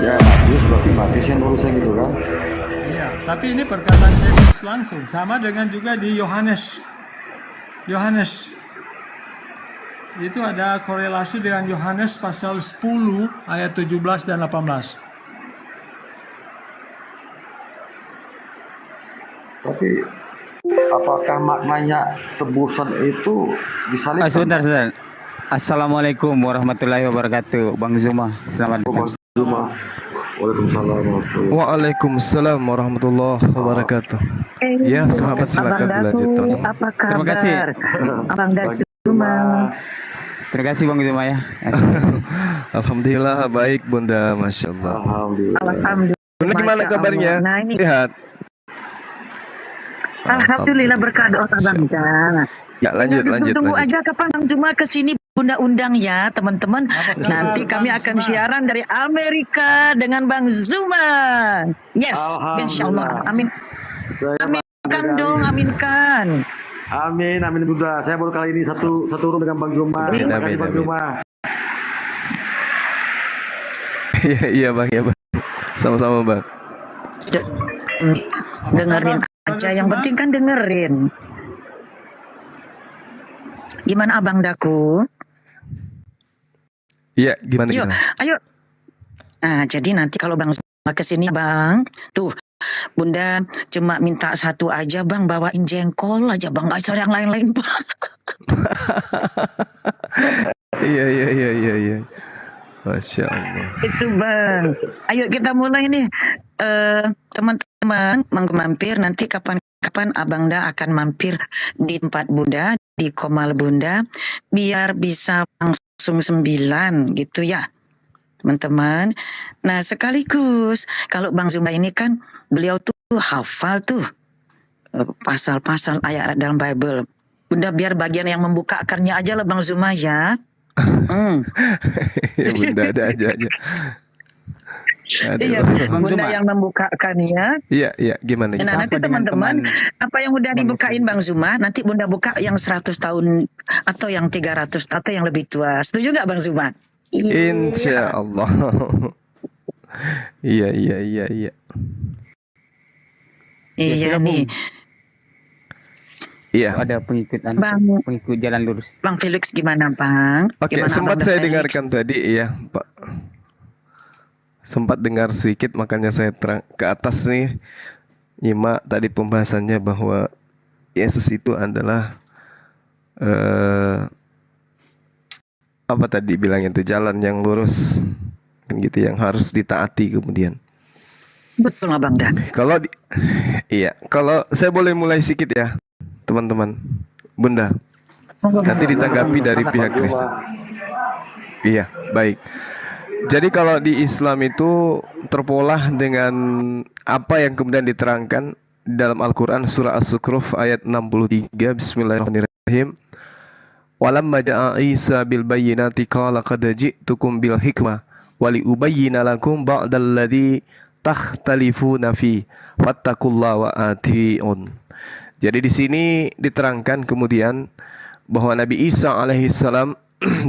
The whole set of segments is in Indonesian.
Ya Matius berarti Matius yang nulisnya gitu kan. Iya, tapi ini perkataan Yesus langsung. Sama dengan juga di Yohanes. Yohanes. Itu ada korelasi dengan Yohanes pasal 10 ayat 17 dan 18. Tapi apakah maknanya tebusan itu disalibkan? Sebentar. Assalamualaikum warahmatullahi wabarakatuh. Bang Zuma, selamat datang. Cuma Waalaikumsalam warahmatullahi Waalaikumsalam warahmatullahi wabarakatuh. Ya, sahabat silakan dilanjutkan. Apa kabar? Terima kasih. Abang Dacuma. Terima kasih Bang Zuma ya. Alhamdulillah baik Bunda, Masya Allah. Alhamdulillah. Alhamdulillah. Bunda gimana Masya kabarnya? Allah. Nah, ini Sehat? Alhamdulillah berkah doa Abang Dan. Ya lanjut. Tunggu aja kapan Bang Zuma ke sini Bunda undang ya teman-teman. Nanti kami akan siaran dari Amerika dengan Bang Zuma. Yes, insyaallah. Amin. Aminkan dong, aminkan. Amin Bunda. Saya baru kali ini satu room dengan Bang Juma. Terima kasih Bang Juma. Iya Bang, ya Bang. Sama-sama Bang. Dengerin aja, yang penting kan dengerin. Gimana Abang Daku? Iya, gimana? Ayo. Nah, jadi nanti kalau Bang Zuma kesini Bang, tuh Bunda cuma minta satu aja Bang, bawain jengkol aja Bang, nggak usah yang lain-lain Bang. Iya. Masya Allah. Itu Bang. Ayo kita mulai nih. Teman-teman mampir nanti kapan Abang Da akan mampir di tempat Bunda, di Komal Bunda, biar bisa langsung 9 gitu ya teman-teman. Nah sekaligus kalau Bang Zuma ini kan beliau tuh hafal tuh pasal-pasal ayat dalam Bible. Bunda biar bagian yang membukakannya aja lah Bang Zuma ya. Ya Bunda ada aja. Iya, Bunda yang membukakannya. Iya, gimana? Nah, nanti teman-teman apa yang udah dibukain Bang Zuma, nanti Bunda buka yang 100 tahun atau yang 300 atau yang lebih tua. Setuju nggak Bang Zuma? Insya Allah. Iya. Iya nih. Iya. Ada pengikut jalan lurus. Bang Felix gimana Bang? Oke, Gimana sempat Bang saya Felix? dengarkan tadi ya Pak. Sempat dengar sedikit, makanya saya terang ke atas nih nyimak tadi pembahasannya bahwa Yesus itu adalah apa tadi bilangnya itu jalan yang lurus kan gitu, yang harus ditaati kemudian. Betul nggak Bang Dan? Kalau saya boleh mulai sedikit ya teman-teman, Bunda, nanti ditanggapi dari pihak Kristen. Iya, baik. Jadi kalau di Islam itu terpolah dengan apa yang kemudian diterangkan dalam Al-Quran surah As-Zukhruf ayat 63. Bismillahirrahmanirrahim. Walamma ja'a Isa bil bayyinati qala qad ji'tukum bil hikmah wa li ubayyina lakum ba'dal ladzi takhtalifuna fi fattaqullaha wa ati'un. Jadi di sini diterangkan kemudian bahwa Nabi Isa alaihissalam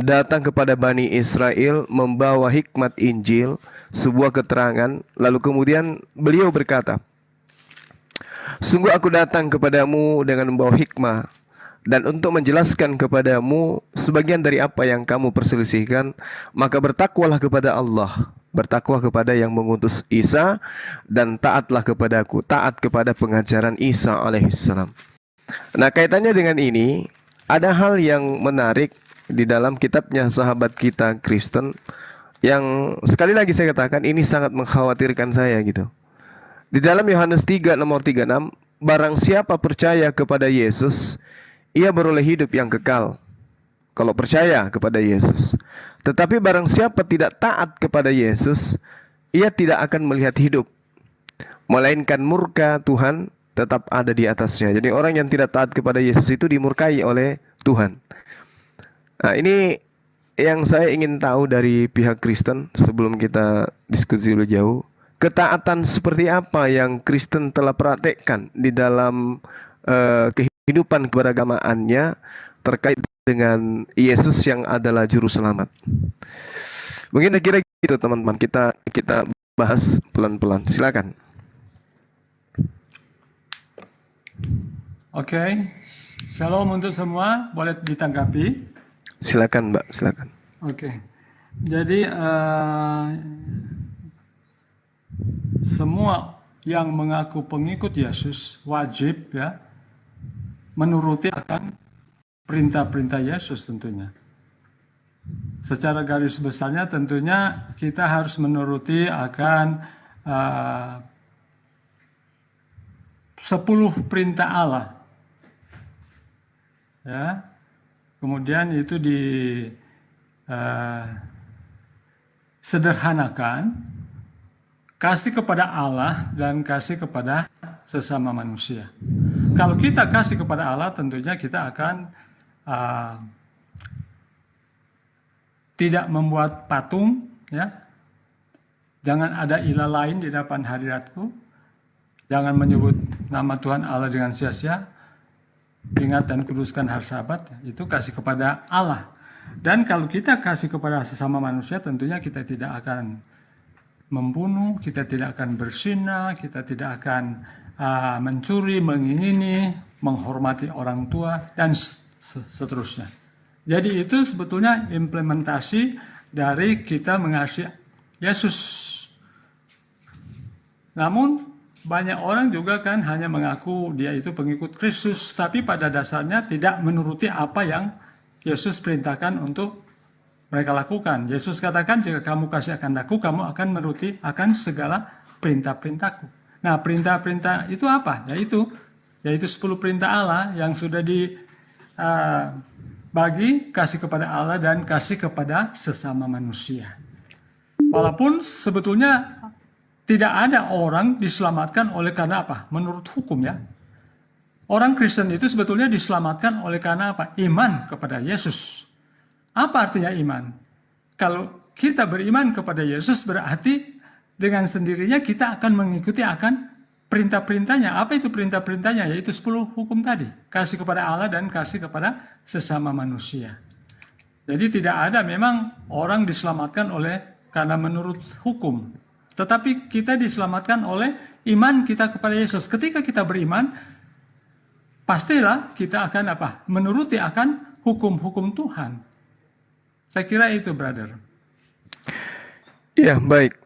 datang kepada Bani Israel membawa hikmat Injil, sebuah keterangan. Lalu kemudian beliau berkata, sungguh aku datang kepadamu dengan membawa hikmah dan untuk menjelaskan kepadamu sebagian dari apa yang kamu perselisihkan, maka bertakwalah kepada Allah, bertakwa kepada yang mengutus Isa, dan taatlah kepadaku, taat kepada pengajaran Isa alaihissalam. Nah, kaitannya dengan ini ada hal yang menarik di dalam kitabnya sahabat kita Kristen, yang sekali lagi saya katakan ini sangat mengkhawatirkan saya gitu. Di dalam Yohanes 3 nomor 36, barang siapa percaya kepada Yesus, ia beroleh hidup yang kekal. Kalau percaya kepada Yesus. Tetapi barang siapa tidak taat kepada Yesus, ia tidak akan melihat hidup, melainkan murka Tuhan tetap ada di atasnya. Jadi orang yang tidak taat kepada Yesus itu dimurkai oleh Tuhan. Nah, ini yang saya ingin tahu dari pihak Kristen sebelum kita diskusi lebih jauh. Ketaatan seperti apa yang Kristen telah praktekkan di dalam kehidupan keberagamaannya terkait dengan Yesus yang adalah juru selamat. Mungkin kira-kira gitu teman-teman, kita bahas pelan-pelan. Silakan. Oke, shalom untuk semua, boleh ditanggapi. Silakan Mbak, silakan. Oke, jadi semua yang mengaku pengikut Yesus wajib ya menuruti akan perintah-perintah Yesus tentunya. Secara garis besarnya tentunya kita harus menuruti akan 10 perintah Allah. Ya. Kemudian itu sederhanakan, kasih kepada Allah dan kasih kepada sesama manusia. Kalau kita kasih kepada Allah, tentunya kita akan tidak membuat patung, ya. Jangan ada ilah lain di depan hadiratku. Jangan menyebut nama Tuhan Allah dengan sia-sia. Ingat dan kuduskan hari Sabat, itu kasih kepada Allah. Dan kalau kita kasih kepada sesama manusia, tentunya kita tidak akan membunuh, kita tidak akan berzina, kita tidak akan mencuri, mengingini, menghormati orang tua, dan seterusnya. Jadi itu sebetulnya implementasi dari kita mengasihi Yesus. Namun banyak orang juga kan hanya mengaku dia itu pengikut Kristus, tapi pada dasarnya tidak menuruti apa yang Yesus perintahkan untuk mereka lakukan. Yesus katakan, jika kamu kasih akan aku, kamu akan menuruti akan segala perintah-perintahku. Nah, perintah-perintah itu apa? Yaitu 10 perintah Allah yang sudah dibagi, kasih kepada Allah dan kasih kepada sesama manusia. Walaupun sebetulnya tidak ada orang diselamatkan oleh karena apa? Menurut hukum ya. Orang Kristen itu sebetulnya diselamatkan oleh karena apa? Iman kepada Yesus. Apa artinya iman? Kalau kita beriman kepada Yesus berarti dengan sendirinya kita akan mengikuti akan perintah-perintahnya. Apa itu perintah-perintahnya? Yaitu 10 hukum tadi. Kasih kepada Allah dan kasih kepada sesama manusia. Jadi tidak ada memang orang diselamatkan oleh karena menurut hukum. Tetapi kita diselamatkan oleh iman kita kepada Yesus. Ketika kita beriman, pastilah kita akan apa? Menuruti akan hukum-hukum Tuhan. Saya kira itu, brother. Iya, baik.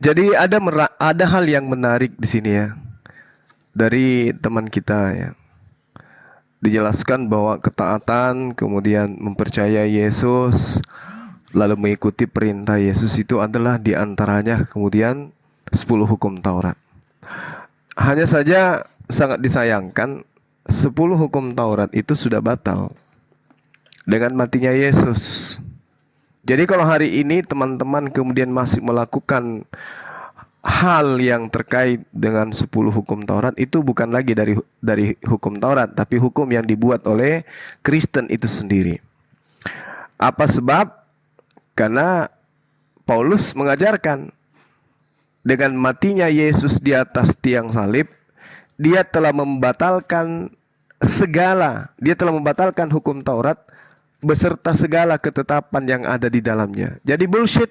Jadi ada hal yang menarik di sini ya. Dari teman kita ya. Dijelaskan bahwa ketaatan, kemudian mempercayai Yesus, lalu mengikuti perintah Yesus itu adalah diantaranya kemudian 10 hukum Taurat. Hanya saja sangat disayangkan 10 hukum Taurat itu sudah batal dengan matinya Yesus. Jadi kalau hari ini teman-teman kemudian masih melakukan hal yang terkait dengan 10 hukum Taurat, itu bukan lagi dari hukum Taurat, tapi hukum yang dibuat oleh Kristen itu sendiri. Apa sebab? Karena Paulus mengajarkan dengan matinya Yesus di atas tiang salib, dia telah membatalkan hukum Taurat beserta segala ketetapan yang ada di dalamnya. Jadi bullshit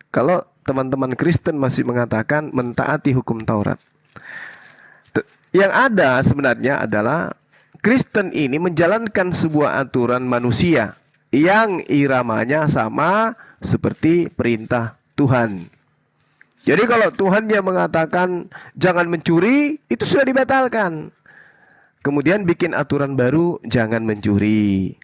kalau teman-teman Kristen masih mengatakan mentaati hukum Taurat. Yang ada sebenarnya adalah Kristen ini menjalankan sebuah aturan manusia yang iramanya sama seperti perintah Tuhan. Jadi kalau Tuhan yang mengatakan jangan mencuri, itu sudah dibatalkan. Kemudian bikin aturan baru, jangan mencuri.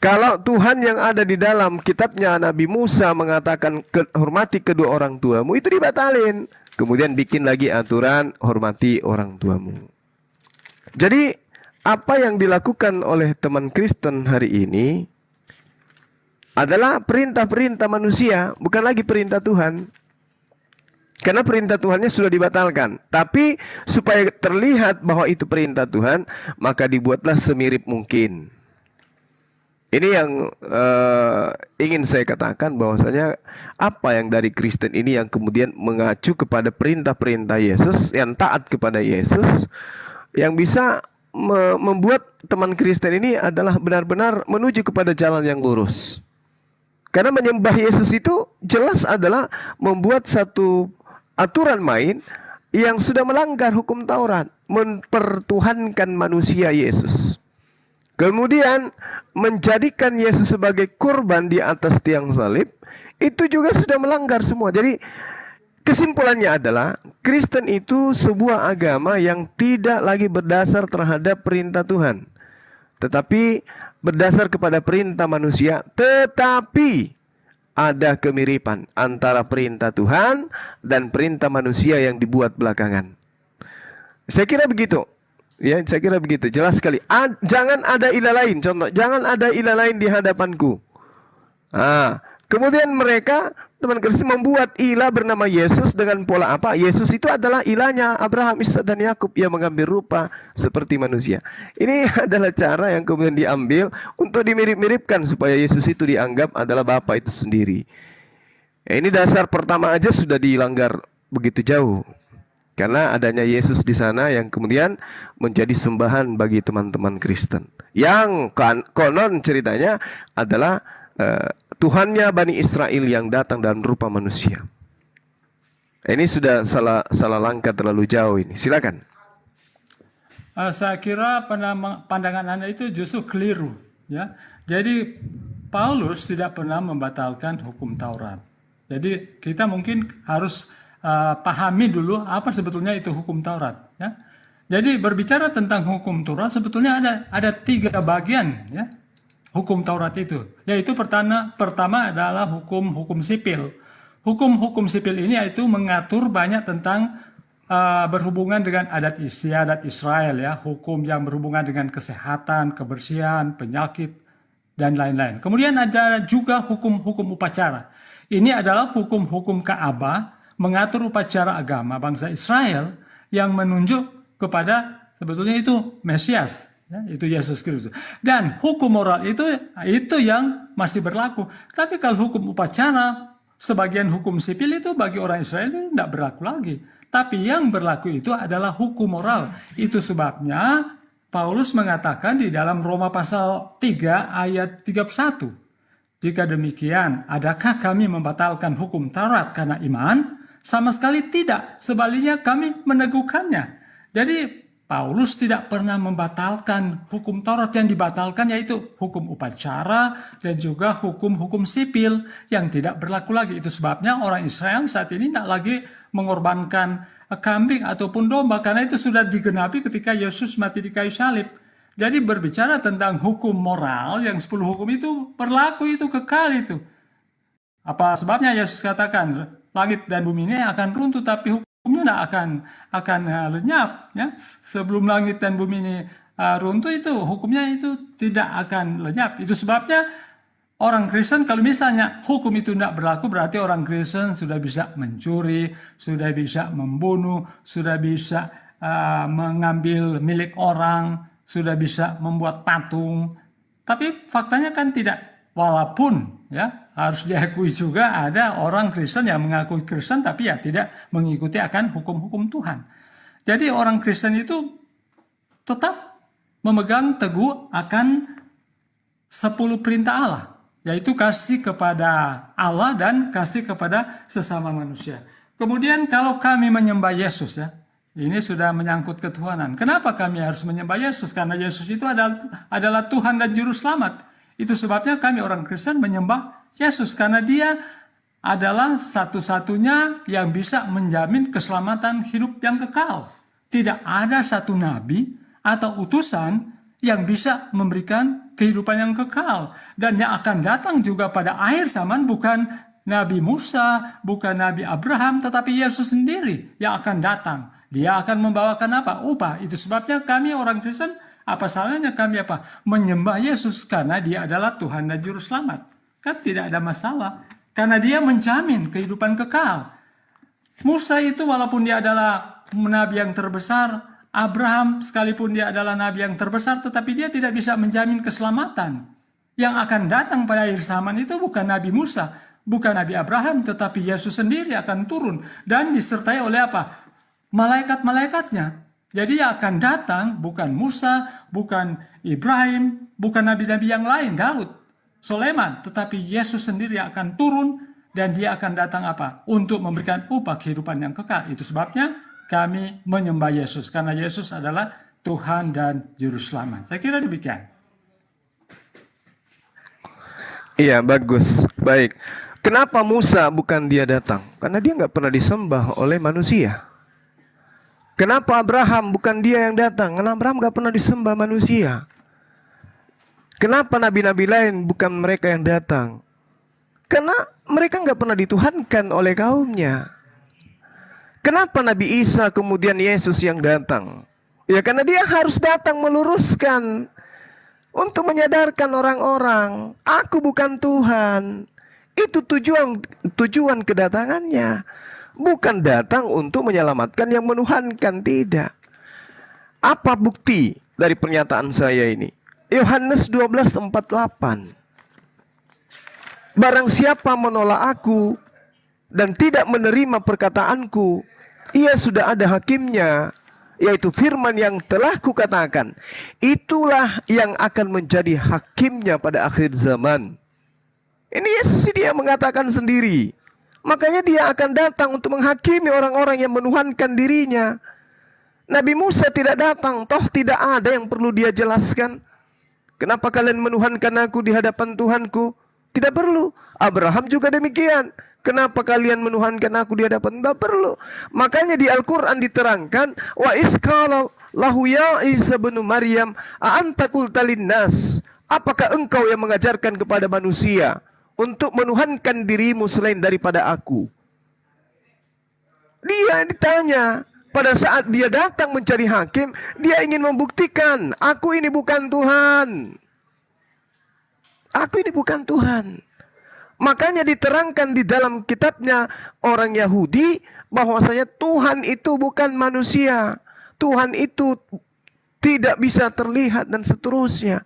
Kalau Tuhan yang ada di dalam kitabnya Nabi Musa mengatakan hormati kedua orang tuamu, itu dibatalin. Kemudian bikin lagi aturan hormati orang tuamu. Jadi apa yang dilakukan oleh teman Kristen hari ini adalah perintah-perintah manusia, bukan lagi perintah Tuhan. Karena perintah Tuhannya sudah dibatalkan. Tapi supaya terlihat bahwa itu perintah Tuhan, maka dibuatlah semirip mungkin. Ini yang ingin saya katakan, bahwasanya apa yang dari Kristen ini yang kemudian mengacu kepada perintah-perintah Yesus, yang taat kepada Yesus, yang bisa membuat teman Kristen ini adalah benar-benar menuju kepada jalan yang lurus. Karena menyembah Yesus itu jelas adalah membuat satu aturan main yang sudah melanggar hukum Taurat, mempertuhankan manusia Yesus. Kemudian menjadikan Yesus sebagai kurban di atas tiang salib, itu juga sudah melanggar semua. Jadi kesimpulannya adalah Kristen itu sebuah agama yang tidak lagi berdasar terhadap perintah Tuhan, tetapi berdasar kepada perintah manusia. Tetapi ada kemiripan antara perintah Tuhan dan perintah manusia yang dibuat belakangan. Saya kira begitu. Ya, saya kira begitu. Jelas sekali. Jangan ada ilah lain. Contoh, jangan ada ilah lain di hadapanku. Kemudian mereka, teman Kristen, membuat ilah bernama Yesus dengan pola apa? Yesus itu adalah ilahnya Abraham, Ishak dan Yakub yang mengambil rupa seperti manusia. Ini adalah cara yang kemudian diambil untuk dimirip-miripkan supaya Yesus itu dianggap adalah Bapa itu sendiri. Ini dasar pertama aja sudah dilanggar begitu jauh. Karena adanya Yesus di sana yang kemudian menjadi sembahan bagi teman-teman Kristen. Yang konon ceritanya adalah Tuhannya Bani Israel yang datang dalam rupa manusia. Ini sudah salah langkah terlalu jauh ini. Silakan. Saya kira pandangan Anda itu justru keliru. Ya, jadi Paulus tidak pernah membatalkan hukum Taurat. Jadi kita mungkin harus pahami dulu apa sebetulnya itu hukum Taurat. Ya. Jadi berbicara tentang hukum Taurat sebetulnya ada 3 bagian, ya, hukum Taurat itu. Yaitu pertama adalah hukum sipil. Hukum sipil ini yaitu mengatur banyak tentang berhubungan dengan adat istiadat Israel, ya, hukum yang berhubungan dengan kesehatan, kebersihan, penyakit dan lain-lain. Kemudian ada juga hukum upacara. Ini adalah hukum Ka'bah, mengatur upacara agama bangsa Israel yang menunjuk kepada sebetulnya itu Mesias, ya, itu Yesus Kristus. Dan hukum moral itu yang masih berlaku. Tapi kalau hukum upacara, sebagian hukum sipil itu bagi orang Israel itu tidak berlaku lagi. Tapi yang berlaku itu adalah hukum moral. Itu sebabnya Paulus mengatakan di dalam Roma pasal 3 ayat 31. Jika demikian, adakah kami membatalkan hukum Taurat karena iman? Sama sekali tidak, sebaliknya kami meneguhkannya. Jadi Paulus tidak pernah membatalkan hukum Taurat. Yang dibatalkan yaitu hukum upacara dan juga hukum sipil yang tidak berlaku lagi. Itu sebabnya orang Israel saat ini tidak lagi mengorbankan kambing ataupun domba, karena itu sudah digenapi ketika Yesus mati di kayu salib. Jadi berbicara tentang hukum moral yang 10 hukum itu berlaku, itu kekal itu. Apa sebabnya Yesus katakan langit dan bumi ini akan runtuh, tapi hukumnya tidak akan lenyap. Ya, sebelum langit dan bumi ini runtuh itu hukumnya itu tidak akan lenyap. Itu sebabnya orang Kristen kalau misalnya hukum itu tidak berlaku, berarti orang Kristen sudah bisa mencuri, sudah bisa membunuh, sudah bisa mengambil milik orang, sudah bisa membuat patung. Tapi faktanya kan tidak. Walaupun ya harus diakui juga ada orang Kristen yang mengakui Kristen tapi ya tidak mengikuti akan hukum-hukum Tuhan. Jadi orang Kristen itu tetap memegang teguh akan 10 perintah Allah, yaitu kasih kepada Allah dan kasih kepada sesama manusia. Kemudian kalau kami menyembah Yesus, ya, ini sudah menyangkut ketuhanan. Kenapa kami harus menyembah Yesus? Karena Yesus itu adalah Tuhan dan Juru Selamat. Itu sebabnya kami orang Kristen menyembah Yesus, karena dia adalah satu-satunya yang bisa menjamin keselamatan hidup yang kekal. Tidak ada satu nabi atau utusan yang bisa memberikan kehidupan yang kekal. Dan yang akan datang juga pada akhir zaman bukan Nabi Musa, bukan Nabi Abraham, tetapi Yesus sendiri yang akan datang. Dia akan membawakan apa? Upah. Itu sebabnya kami orang Kristen, apa salahnya kami menyembah Yesus, karena dia adalah Tuhan dan Juru Selamat. Kan tidak ada masalah, karena dia menjamin kehidupan kekal. Musa itu walaupun dia adalah nabi yang terbesar, Abraham sekalipun dia adalah nabi yang terbesar, tetapi dia tidak bisa menjamin keselamatan. Yang akan datang pada akhir zaman itu bukan Nabi Musa, bukan Nabi Abraham, tetapi Yesus sendiri akan turun dan disertai oleh apa? Malaikat-malaikatnya. Jadi yang akan datang bukan Musa, bukan Ibrahim, bukan nabi-nabi yang lain, Daud. Sulaiman, tetapi Yesus sendiri akan turun dan dia akan datang apa? Untuk memberikan upah kehidupan yang kekal. Itu sebabnya kami menyembah Yesus, karena Yesus adalah Tuhan dan Juru Selamat. Saya kira demikian. Iya, bagus. Baik. Kenapa Musa bukan dia datang? Karena dia nggak pernah disembah oleh manusia. Kenapa Abraham bukan dia yang datang? Karena Abraham nggak pernah disembah manusia. Kenapa nabi-nabi lain bukan mereka yang datang? Karena mereka nggak pernah dituhankan oleh kaumnya. Kenapa Nabi Isa kemudian Yesus yang datang? Ya karena dia harus datang meluruskan, untuk menyadarkan orang-orang, aku bukan Tuhan. Itu tujuan kedatangannya. Bukan datang untuk menyelamatkan yang menuhankan, tidak. Apa bukti dari pernyataan saya ini? Yohanes 12:48. Barang siapa menolak aku dan tidak menerima perkataanku, ia sudah ada hakimnya, yaitu firman yang telah kukatakan. Itulah yang akan menjadi hakimnya pada akhir zaman. Ini Yesus dia mengatakan sendiri. Makanya dia akan datang untuk menghakimi orang-orang yang menuhankan dirinya. Nabi Musa tidak datang, toh tidak ada yang perlu dia jelaskan. Kenapa kalian menuhankan aku di hadapan Tuhanku? Tidak perlu. Abraham juga demikian. Kenapa kalian menuhankan aku di hadapan? Tidak perlu. Makanya di Al-Quran diterangkan, wa isqala lahu ya Isa bin Maryam a anta qulta linnas, apakah engkau yang mengajarkan kepada manusia untuk menuhankan dirimu selain daripada aku? Dia ditanya. Pada saat dia datang mencari hakim, dia ingin membuktikan, aku ini bukan Tuhan. Aku ini bukan Tuhan. Makanya diterangkan di dalam kitabnya orang Yahudi, bahwasanya Tuhan itu bukan manusia. Tuhan itu tidak bisa terlihat dan seterusnya.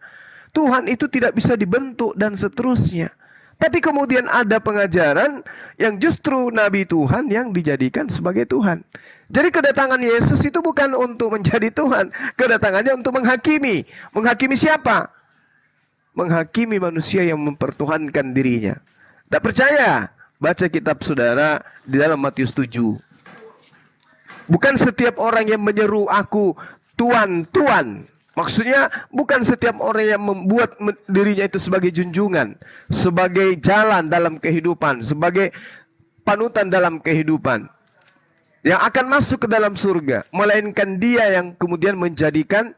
Tuhan itu tidak bisa dibentuk dan seterusnya. Tapi kemudian ada pengajaran yang justru Nabi Tuhan yang dijadikan sebagai Tuhan. Jadi kedatangan Yesus itu bukan untuk menjadi Tuhan. Kedatangannya untuk menghakimi. Menghakimi siapa? Menghakimi manusia yang mempertuhankan dirinya. Tidak percaya? Baca kitab saudara di dalam Matius 7. Bukan setiap orang yang menyeru aku Tuhan, Tuhan. Maksudnya bukan setiap orang yang membuat dirinya itu sebagai junjungan, sebagai jalan dalam kehidupan, sebagai panutan dalam kehidupan, yang akan masuk ke dalam surga, melainkan dia yang kemudian menjadikan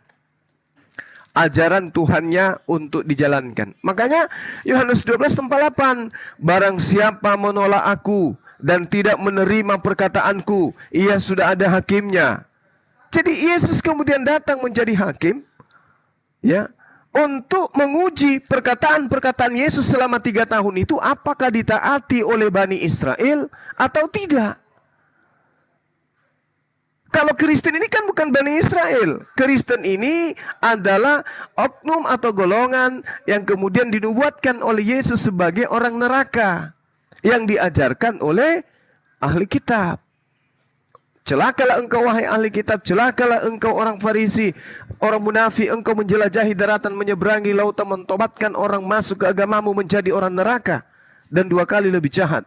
ajaran Tuhannya untuk dijalankan. Makanya Yohanes 12:48, barang siapa menolak aku dan tidak menerima perkataanku, ia sudah ada hakimnya. Jadi Yesus kemudian datang menjadi hakim, ya, untuk menguji perkataan-perkataan Yesus selama 3 tahun itu apakah ditaati oleh Bani Israel atau tidak. Kalau Kristen ini kan bukan Bani Israel. Kristen ini adalah oknum atau golongan yang kemudian dinubuatkan oleh Yesus sebagai orang neraka, yang diajarkan oleh ahli kitab. Celakalah engkau wahai ahli kitab, celakalah engkau orang Farisi, orang munafik, engkau menjelajahi daratan, menyeberangi lautan, mentobatkan orang masuk ke agamamu menjadi orang neraka, dan 2 kali lebih jahat.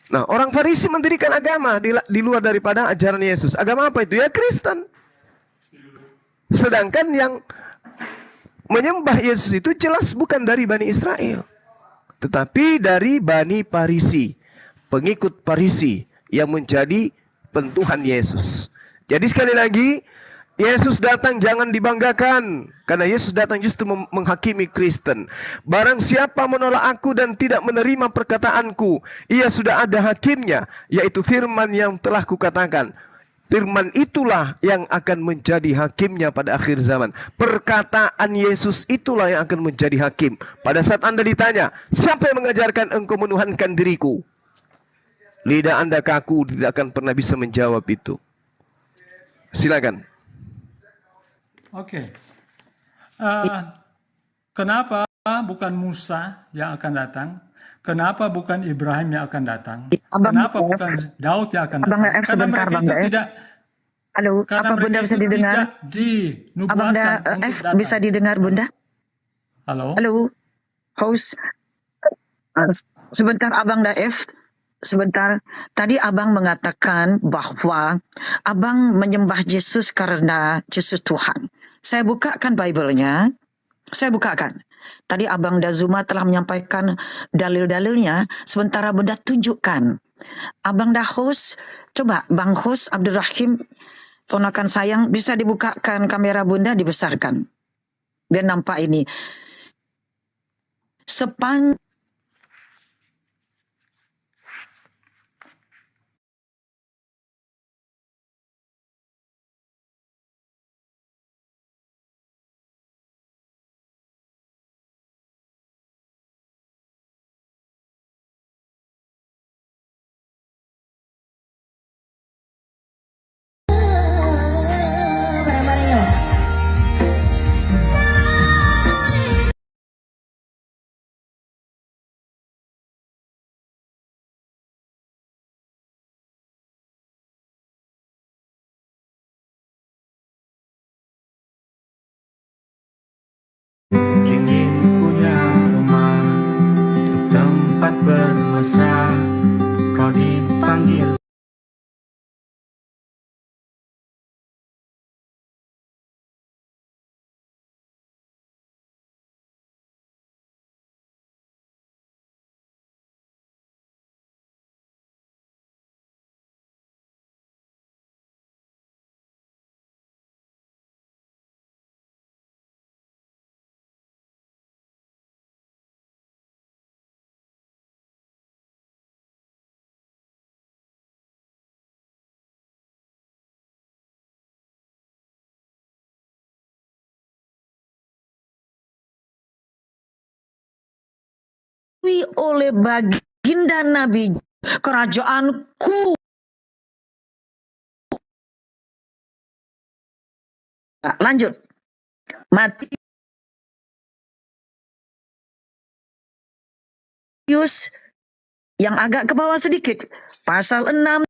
Nah, orang Farisi mendirikan agama di luar daripada ajaran Yesus. Agama apa itu? Ya Kristen. Sedangkan yang menyembah Yesus itu jelas bukan dari Bani Israel, tetapi dari Bani Farisi, pengikut Farisi yang menjadi pentuhan Yesus. Jadi sekali lagi, Yesus datang jangan dibanggakan, karena Yesus datang justru menghakimi Kristen. Barang siapa menolak aku dan tidak menerima perkataanku, ia sudah ada hakimnya, yaitu firman yang telah kukatakan. Firman itulah yang akan menjadi hakimnya pada akhir zaman. Perkataan Yesus itulah yang akan menjadi hakim. Pada saat Anda ditanya, siapa yang mengajarkan engkau menuhankan diriku? Lidah Anda kaku, tidak akan pernah bisa menjawab itu. Silakan. Oke. Kenapa bukan Musa yang akan datang? Kenapa bukan Ibrahim yang akan datang? Kenapa bukan Daud yang akan datang? Abang sebentar, Karena Bang mereka itu F. tidak. Halo, Karena apa Bunda mereka bisa itu didengar? tidak dinubuatkan Abang untuk F datang. bisa didengar Bunda? Halo. Halo, Host, sebentar Abang Daef, sebentar. Tadi Abang mengatakan bahwa Abang menyembah Yesus karena Yesus Tuhan. Saya bukakan Bible-nya. Saya bukakan. Tadi Abang Dazuma telah menyampaikan dalil-dalilnya. Sementara Bunda tunjukkan. Abang dah host. Coba Bang host Abdul Rahim, ponakan sayang, bisa dibukakan kamera Bunda, dibesarkan. Biar nampak ini. Ingin punya rumah untuk tempat bermesra, kau dipanggil. oleh baginda Nabi, kerajaanku. Lanjut. Matius yang agak ke bawah sedikit. Pasal 6.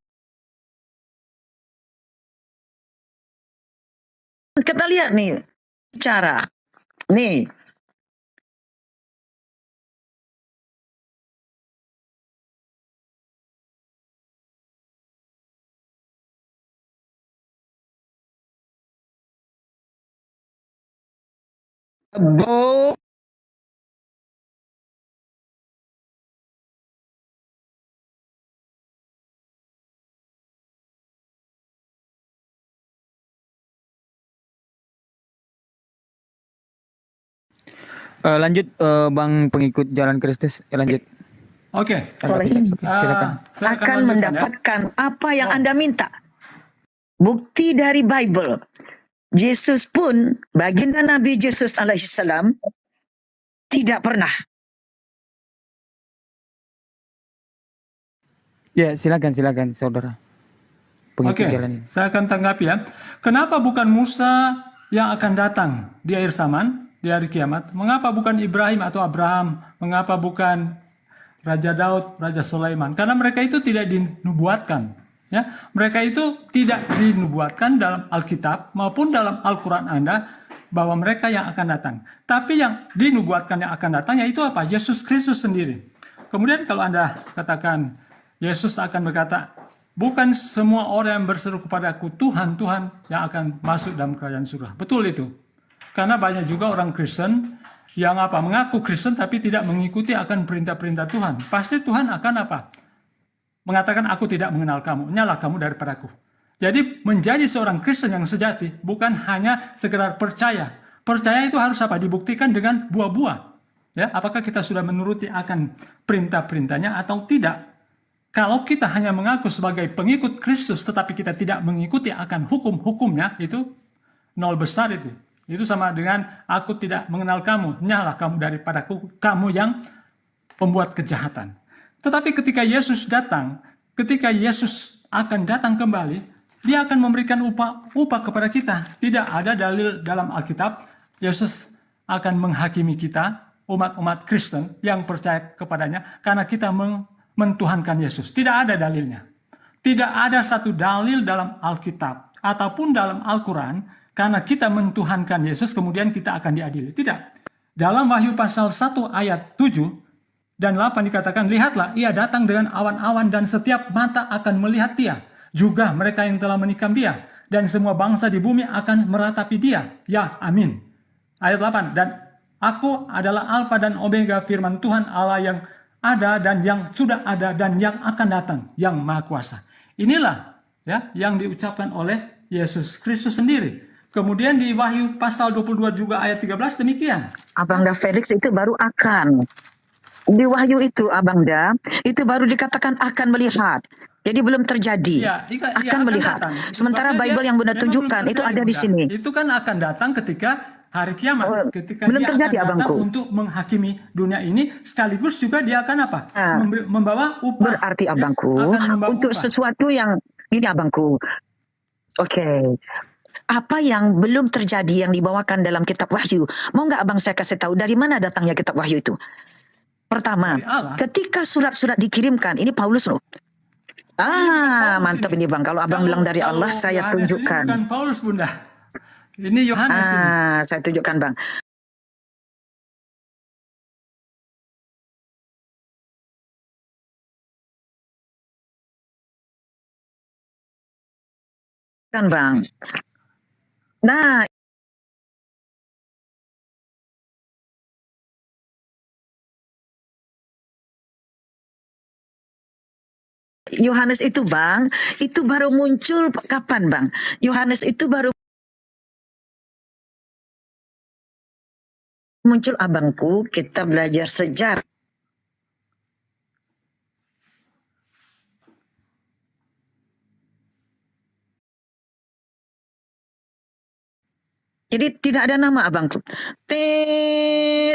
Kita lihat nih. Cara. Nih. Bo Lanjut Bang pengikut Jalan Kristus, lanjut. Oke. soleh ini Silakan. Saya akan lanjutkan, mendapatkan apa yang Anda minta. Bukti dari Bible. Yesus pun, baginda Nabi Yesus alaihissalam, tidak pernah. Ya, silakan saudara. Pengikut Oke, jalan. saya akan tanggapi ya. Kenapa bukan Musa yang akan datang di akhir zaman, di hari kiamat? Mengapa bukan Ibrahim atau Abraham? Mengapa bukan Raja Daud, Raja Sulaiman? Karena mereka itu tidak dinubuatkan. Ya, mereka itu tidak dinubuatkan dalam Alkitab maupun dalam Al-Quran Anda bahwa mereka yang akan datang. Tapi yang dinubuatkan yang akan datang yaitu apa? Yesus Kristus sendiri. Kemudian kalau Anda katakan Yesus akan berkata, bukan semua orang yang berseru kepadaku Tuhan, Tuhan yang akan masuk dalam kerajaan surga. Betul itu. Karena banyak juga orang Kristen yang mengaku Kristen tapi tidak mengikuti akan perintah-perintah Tuhan. Pasti Tuhan akan mengatakan aku tidak mengenal kamu, nyalah kamu daripadaku. Jadi menjadi seorang Kristen yang sejati bukan hanya sekedar percaya. Percaya itu harus dibuktikan dengan buah-buah. Ya, apakah kita sudah menuruti akan perintah-perintahnya atau tidak? Kalau kita hanya mengaku sebagai pengikut Kristus tetapi kita tidak mengikuti akan hukum-hukumnya, itu nol besar itu. Itu sama dengan aku tidak mengenal kamu, nyalah kamu daripadaku, kamu yang pembuat kejahatan. Tetapi ketika Yesus datang, ketika Yesus akan datang kembali, dia akan memberikan upah kepada kita. Tidak ada dalil dalam Alkitab, Yesus akan menghakimi kita, umat-umat Kristen yang percaya kepadanya, karena kita mentuhankan Yesus. Tidak ada dalilnya. Tidak ada satu dalil dalam Alkitab ataupun dalam Al-Quran, karena kita mentuhankan Yesus, kemudian kita akan diadili. Tidak. Dalam Wahyu pasal 1 ayat 7 dan 8 dikatakan, lihatlah ia datang dengan awan-awan dan setiap mata akan melihat dia. Juga mereka yang telah menikam dia. Dan semua bangsa di bumi akan meratapi dia. Ya, amin. Ayat 8, dan aku adalah Alfa dan Omega, firman Tuhan Allah yang ada dan yang sudah ada dan yang akan datang, yang Maha Kuasa. Inilah ya yang diucapkan oleh Yesus Kristus sendiri. Kemudian di Wahyu pasal 22 juga ayat 13 demikian. Abangda Felix itu baru akan. Di Wahyu itu Abangda, itu baru dikatakan akan melihat. Jadi belum terjadi. Akan melihat. Datang. Sementara Sebabnya Bible yang Bunda tunjukkan itu ada di sini. Itu kan akan datang ketika hari kiamat. Ketika belum dia terjadi, akan datang abangku. untuk menghakimi dunia ini. Sekaligus juga dia akan apa? Membawa upah. Berarti abangku, untuk upah. Sesuatu yang, ini abangku. Oke. Apa yang belum terjadi yang dibawakan dalam kitab Wahyu? Mau nggak abang saya kasih tahu dari mana datangnya kitab Wahyu itu? Pertama, ketika surat-surat dikirimkan, ini Paulus loh. Mantap ini bang. Kalau abang bilang dari Allah, saya tunjukkan. Bukan Paulus, Bunda. Ini Yohanes. Saya tunjukkan bang. Kan bang. Nah, Yohanes itu bang, itu baru muncul kapan bang? Yohanes itu baru muncul abangku, kita belajar sejarah. Jadi tidak ada nama abangku.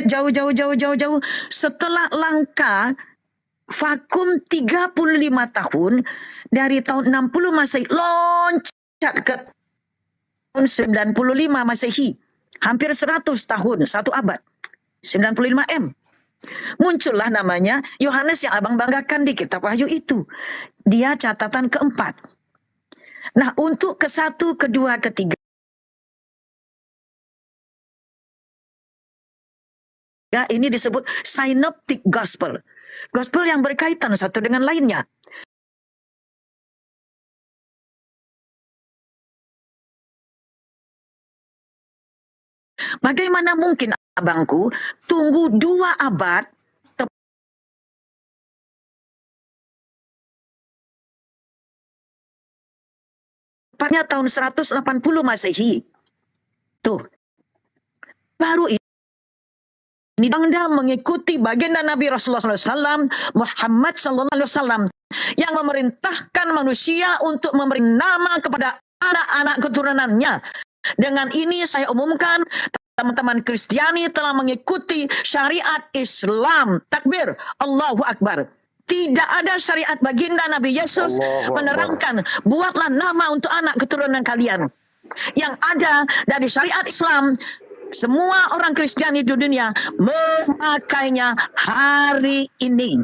Jauh. Setelah langka vakum 35 tahun dari tahun 60 Masehi loncat ke tahun 95 Masehi. Hampir 100 tahun, 1 abad. 95 M. Muncullah namanya Yohanes yang abang banggakan di kitab Wahyu itu. Dia catatan keempat. Nah, untuk ke-1, ke-2, ke-3 ini disebut synoptic gospel. Gospel yang berkaitan satu dengan lainnya. Bagaimana mungkin abangku tunggu 2 abad tepatnya tahun 180 Masehi. Tuh. Baru ini Anda mengikuti baginda Nabi Rasulullah SAW, Muhammad SAW, yang memerintahkan manusia untuk memberi nama kepada anak-anak keturunannya. Dengan ini saya umumkan, teman-teman Kristiani telah mengikuti syariat Islam. Takbir, Allahu Akbar. Tidak ada syariat baginda Nabi Yesus menerangkan, buatlah nama untuk anak keturunan kalian. Yang ada dari syariat Islam, semua orang Kristiani di dunia memakainya hari ini.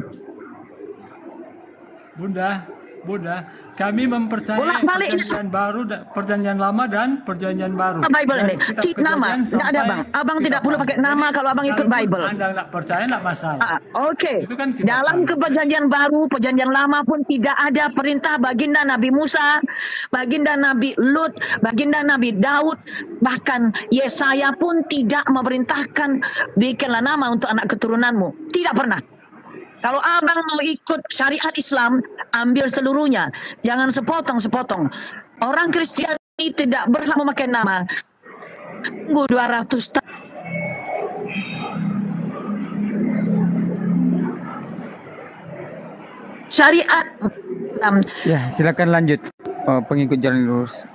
Bunda, kami mempercayai perjanjian baru, perjanjian lama dan perjanjian baru. Bible ini, nama, nggak ada bang. Abang tidak perlu pakai nama kalau abang ikut Bible. Anda nggak percaya, nggak masalah. Oke. Itu kan dalam perjanjian baru, perjanjian lama pun tidak ada perintah baginda Nabi Musa, baginda Nabi Lut, baginda Nabi Daud, bahkan Yesaya pun tidak memerintahkan bikinlah nama untuk anak keturunanmu. Tidak pernah. Kalau abang mau ikut syariat Islam, ambil seluruhnya. Jangan sepotong-sepotong. Orang Kristiani tidak berhak memakai nama. Tunggu 200 tahun. Syariat. Ya, silakan lanjut. Pengikut jalan lurus.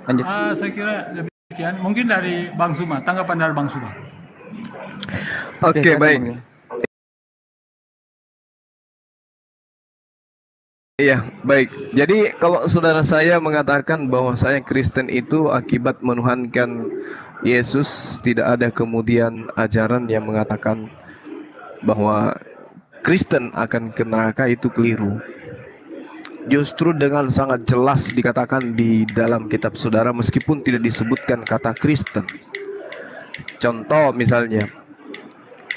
Lanjut. Saya kira demikian. Mungkin dari Bang Zuma. Tanggapan dari Bang Zuma. Oke, baik. Iya, baik. Jadi kalau saudara saya mengatakan bahwa saya Kristen itu akibat menuhankan Yesus, tidak ada kemudian ajaran yang mengatakan bahwa Kristen akan ke neraka, itu keliru. Justru dengan sangat jelas dikatakan di dalam kitab saudara meskipun tidak disebutkan kata Kristen. Contoh misalnya,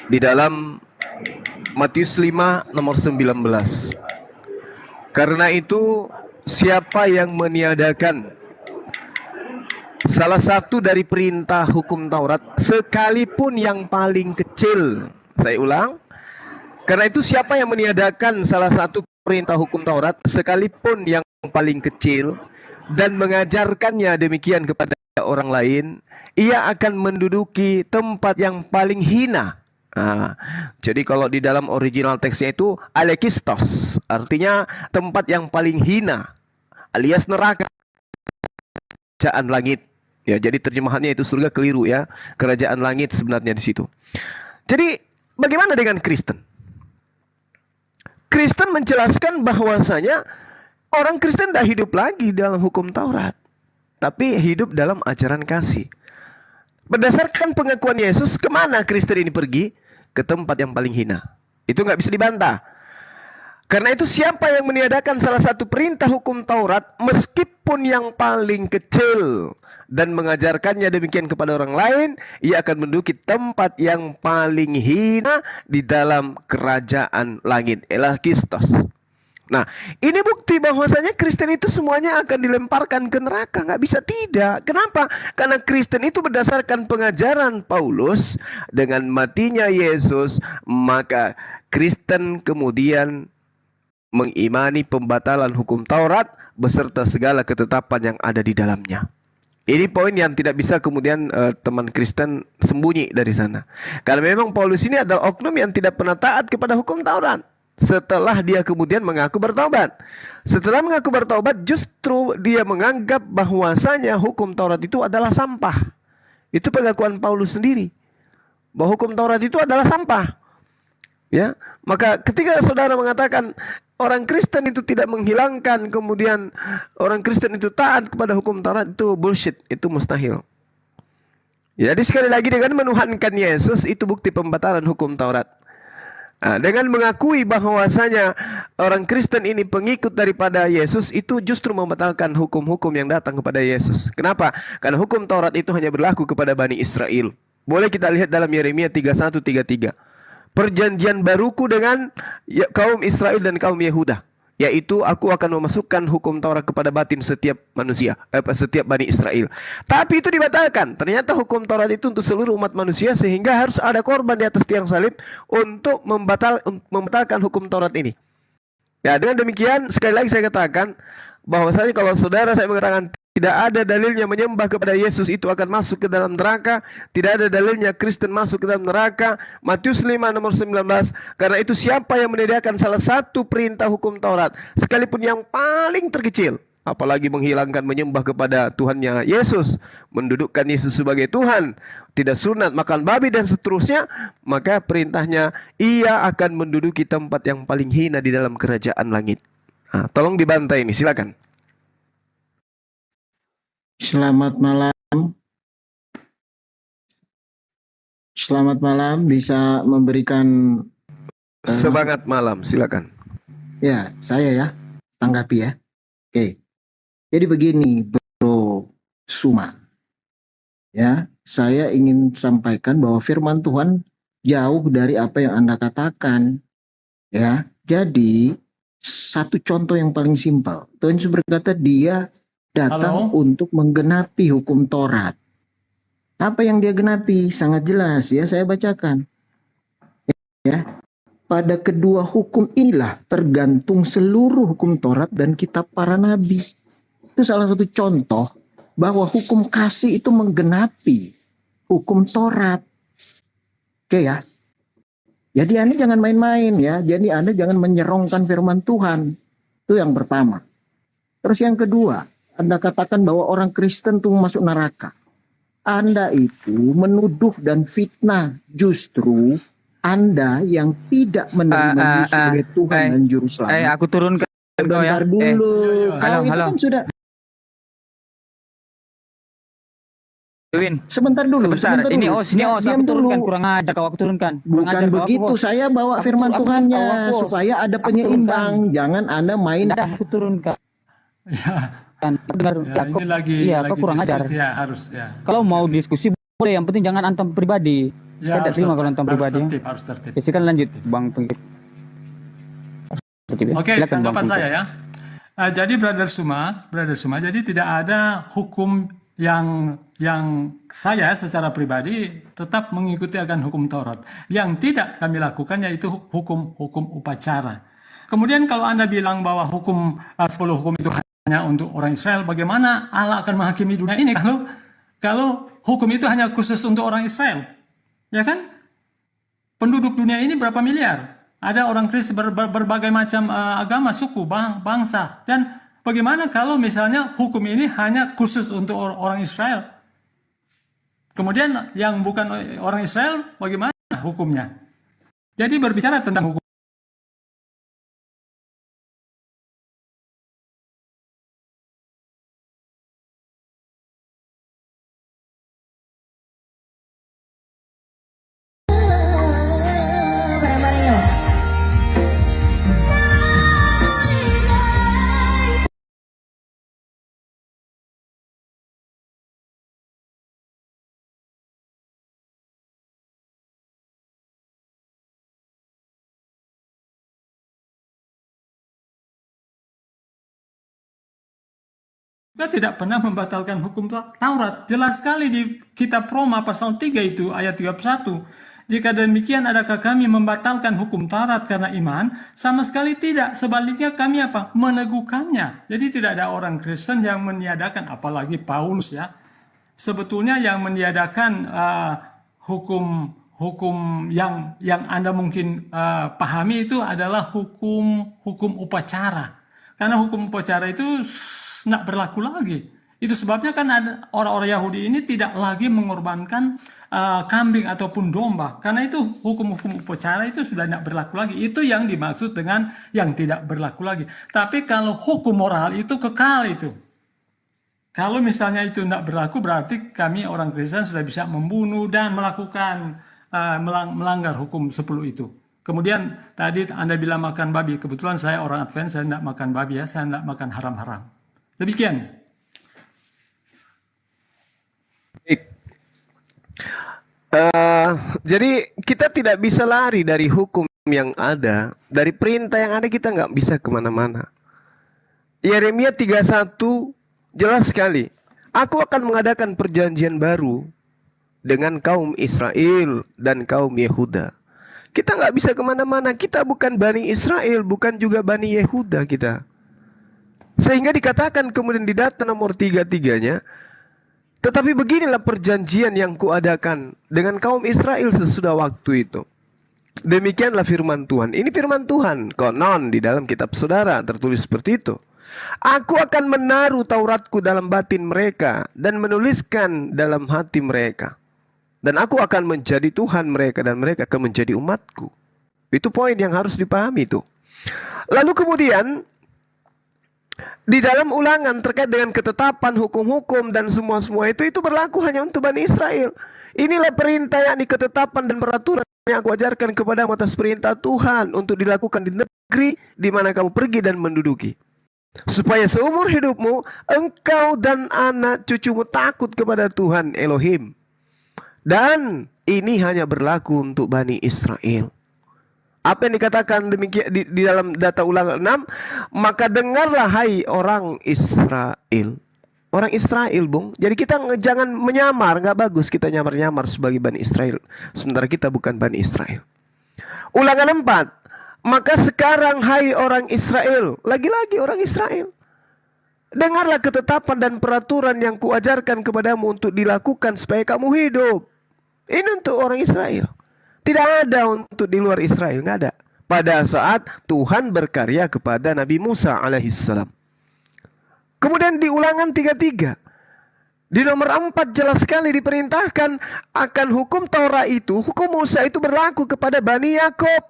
di dalam Matius 5 nomor 19. Karena itu siapa yang meniadakan salah satu dari perintah hukum Taurat, sekalipun yang paling kecil. Saya ulang. Karena itu siapa yang meniadakan salah satu perintah hukum Taurat, sekalipun yang paling kecil, dan mengajarkannya demikian kepada orang lain, ia akan menduduki tempat yang paling hina. Nah, jadi kalau di dalam original teksnya itu alekistos, artinya tempat yang paling hina, alias neraka, kerajaan langit. Ya, jadi terjemahannya itu surga keliru ya. Kerajaan langit sebenarnya di situ. Jadi bagaimana dengan Kristen? Kristen menjelaskan bahwasanya orang Kristen tidak hidup lagi dalam hukum Taurat, tapi hidup dalam ajaran kasih. Berdasarkan pengakuan Yesus, kemana Kristen ini pergi? Ke tempat yang paling hina. Itu nggak bisa dibantah. Karena itu siapa yang meniadakan salah satu perintah hukum Taurat, meskipun yang paling kecil, dan mengajarkannya demikian kepada orang lain, ia akan menduduki tempat yang paling hina di dalam kerajaan langit. Elakistos. Nah, ini bukti bahwasanya Kristen itu semuanya akan dilemparkan ke neraka. Nggak bisa tidak. Kenapa? Karena Kristen itu berdasarkan pengajaran Paulus, dengan matinya Yesus, maka Kristen kemudian mengimani pembatalan hukum Taurat beserta segala ketetapan yang ada di dalamnya. Ini poin yang tidak bisa kemudian teman Kristen sembunyi dari sana. Karena memang Paulus ini adalah oknum yang tidak pernah taat kepada hukum Taurat. Setelah dia kemudian mengaku bertobat. Setelah mengaku bertobat, justru dia menganggap bahwasanya hukum Taurat itu adalah sampah. Itu pengakuan Paulus sendiri, bahwa hukum Taurat itu adalah sampah. Ya, maka ketika saudara mengatakan orang Kristen itu tidak menghilangkan, kemudian orang Kristen itu taat kepada hukum Taurat, itu bullshit, itu mustahil. Jadi sekali lagi, dengan menuhankan Yesus itu bukti pembatalan hukum Taurat. Nah, dengan mengakui bahwasanya orang Kristen ini pengikut daripada Yesus, itu justru membatalkan hukum-hukum yang datang kepada Yesus. Kenapa? Karena hukum Taurat itu hanya berlaku kepada Bani Israel. Boleh kita lihat dalam Yeremia 31-33. Perjanjian baruku dengan kaum Israel dan kaum Yehuda, yaitu aku akan memasukkan hukum Taurat kepada batin setiap manusia, setiap Bani Israel. Tapi itu dibatalkan. Ternyata hukum Taurat itu untuk seluruh umat manusia, sehingga harus ada korban di atas tiang salib untuk membatalkan hukum Taurat ini. Ya, dengan demikian sekali lagi saya katakan bahwasanya kalau saudara saya mengatakan tidak ada dalilnya menyembah kepada Yesus itu akan masuk ke dalam neraka, tidak ada dalilnya Kristen masuk ke dalam neraka. Matius 5 nomor 19. Karena itu siapa yang menyediakan salah satu perintah hukum Taurat, sekalipun yang paling terkecil, apalagi menghilangkan menyembah kepada Tuhannya Yesus, mendudukkan Yesus sebagai Tuhan, tidak sunat, makan babi dan seterusnya, maka perintahnya ia akan menduduki tempat yang paling hina di dalam kerajaan langit. Nah, tolong dibantai ini, silakan. Selamat malam. Selamat malam, bisa memberikan Semangat malam, silakan. ya, saya ya, tanggapi ya. Oke. Jadi begini, Bro Suma. Ya, saya ingin sampaikan bahwa firman Tuhan jauh dari apa yang Anda katakan. Ya. Jadi, satu contoh yang paling simpel. Tuhan Yesus berkata dia datang untuk menggenapi hukum Taurat. Apa yang dia genapi? Sangat jelas ya, saya bacakan. Ya, pada kedua hukum inilah tergantung seluruh hukum Taurat dan kitab para nabi. Itu salah satu contoh bahwa hukum kasih itu menggenapi hukum Taurat. Oke ya. Jadi Anda jangan main-main ya. Jadi Anda jangan menyerongkan firman Tuhan. Itu yang pertama. Terus yang kedua, Anda katakan bahwa orang Kristen itu masuk neraka. Anda itu menuduh dan fitnah. Justru Anda yang tidak menerima Yesus sebagai Tuhan dan Juru Selamat. Aku turunkan kau ya. Sebentar dulu. Kalau itu halo. kan sudah. Win, Sebentar dulu. sebentar. Ini Diam aku turunkan, dulu. kurang ajar kau, aku turunkan. Kurang Bukan ajar kau, begitu. aku, Saya bawa firman Tuhannya aku, supaya ada penyeimbang. Jangan Anda main. Dah, aku turunkan. Ya, Dengar, ya ini lagi kau kurang ajar. diskusi ya, harus ya. Kalau mau diskusi boleh, yang penting jangan antam pribadi. Ya, Saya tidak terima kalau nonton pribadi. harus tertib. Ya, silakan lanjut, Bang Pengkip. Tertib ya. Oke, Silakan, Bang tanggapan Pengkip. saya ya. Jadi Brother Suma, jadi tidak ada hukum yang saya secara pribadi tetap mengikuti akan hukum Taurat. Yang tidak kami lakukan yaitu hukum upacara. Kemudian kalau Anda bilang bahwa 10 hukum itu hanya untuk orang Israel, bagaimana Allah akan menghakimi dunia ini kalau hukum itu hanya khusus untuk orang Israel? Ya kan? Penduduk dunia ini berapa miliar? Ada orang Kristen berbagai macam agama, suku, bangsa. Dan bagaimana kalau misalnya hukum ini hanya khusus untuk orang Israel? Kemudian yang bukan orang Israel, bagaimana hukumnya? Jadi berbicara tentang hukum. Juga tidak pernah membatalkan hukum Taurat. Jelas sekali di kitab Roma pasal 3 itu ayat 31. Jika demikian adakah kami membatalkan hukum Taurat karena iman? Sama sekali tidak. Sebaliknya kami apa? Meneguhkannya. Jadi tidak ada orang Kristen yang meniadakan, apalagi Paulus ya. Sebetulnya yang meniadakan hukum yang Anda mungkin pahami itu adalah hukum upacara. Karena hukum upacara itu tidak berlaku lagi. Itu sebabnya kan ada orang-orang Yahudi ini tidak lagi mengorbankan kambing ataupun domba. Karena itu hukum-hukum upacara itu sudah tidak berlaku lagi. Itu yang dimaksud dengan yang tidak berlaku lagi. Tapi kalau hukum moral itu kekal itu. Kalau misalnya itu tidak berlaku, berarti kami orang Kristen sudah bisa membunuh dan melakukan melanggar hukum 10 itu. Kemudian tadi Anda bilang makan babi. Kebetulan saya orang Advent, saya tidak makan babi ya. Saya tidak makan haram-haram. Demikian. Baik. Jadi kita tidak bisa lari dari hukum yang ada, dari perintah yang ada kita nggak bisa kemana-mana. Yeremia 31 jelas sekali. Aku akan mengadakan perjanjian baru dengan kaum Israel dan kaum Yehuda. Kita nggak bisa kemana-mana. Kita bukan Bani Israel, bukan juga Bani Yehuda kita. Sehingga dikatakan kemudian di data nomor 33-nya, tetapi beginilah perjanjian yang kuadakan dengan kaum Israel sesudah waktu itu. Demikianlah firman Tuhan. Ini firman Tuhan. Konon di dalam kitab saudara tertulis seperti itu. Aku akan menaruh Tauratku dalam batin mereka dan menuliskan dalam hati mereka. Dan aku akan menjadi Tuhan mereka dan mereka akan menjadi umatku. Itu poin yang harus dipahami itu. Lalu kemudian di dalam ulangan terkait dengan ketetapan hukum-hukum dan semua-semua itu berlaku hanya untuk Bani Israel. Inilah perintah yakni ketetapan dan peraturan yang aku ajarkan kepadamu atas perintah Tuhan untuk dilakukan di negeri di mana kamu pergi dan menduduki. Supaya seumur hidupmu engkau dan anak cucumu takut kepada Tuhan Elohim. Dan ini hanya berlaku untuk Bani Israel. Apa yang dikatakan demikian di dalam data ulangan 6? Maka dengarlah hai orang Israel. Orang Israel, Bung. Jadi kita jangan menyamar. Nggak bagus kita nyamar-nyamar sebagai Bani Israel. Sementara kita bukan Bani Israel. Ulangan 4. Maka sekarang hai orang Israel. Lagi-lagi orang Israel. Dengarlah ketetapan dan peraturan yang kuajarkan kepadamu untuk dilakukan supaya kamu hidup. Ini untuk orang Israel. Tidak ada untuk di luar Israel, nggak ada. Pada saat Tuhan berkarya kepada Nabi Musa alaihissalam. Kemudian di ulangan 33. Di nomor 4 jelas sekali diperintahkan akan hukum Taurat itu, hukum Musa itu berlaku kepada Bani Yakub.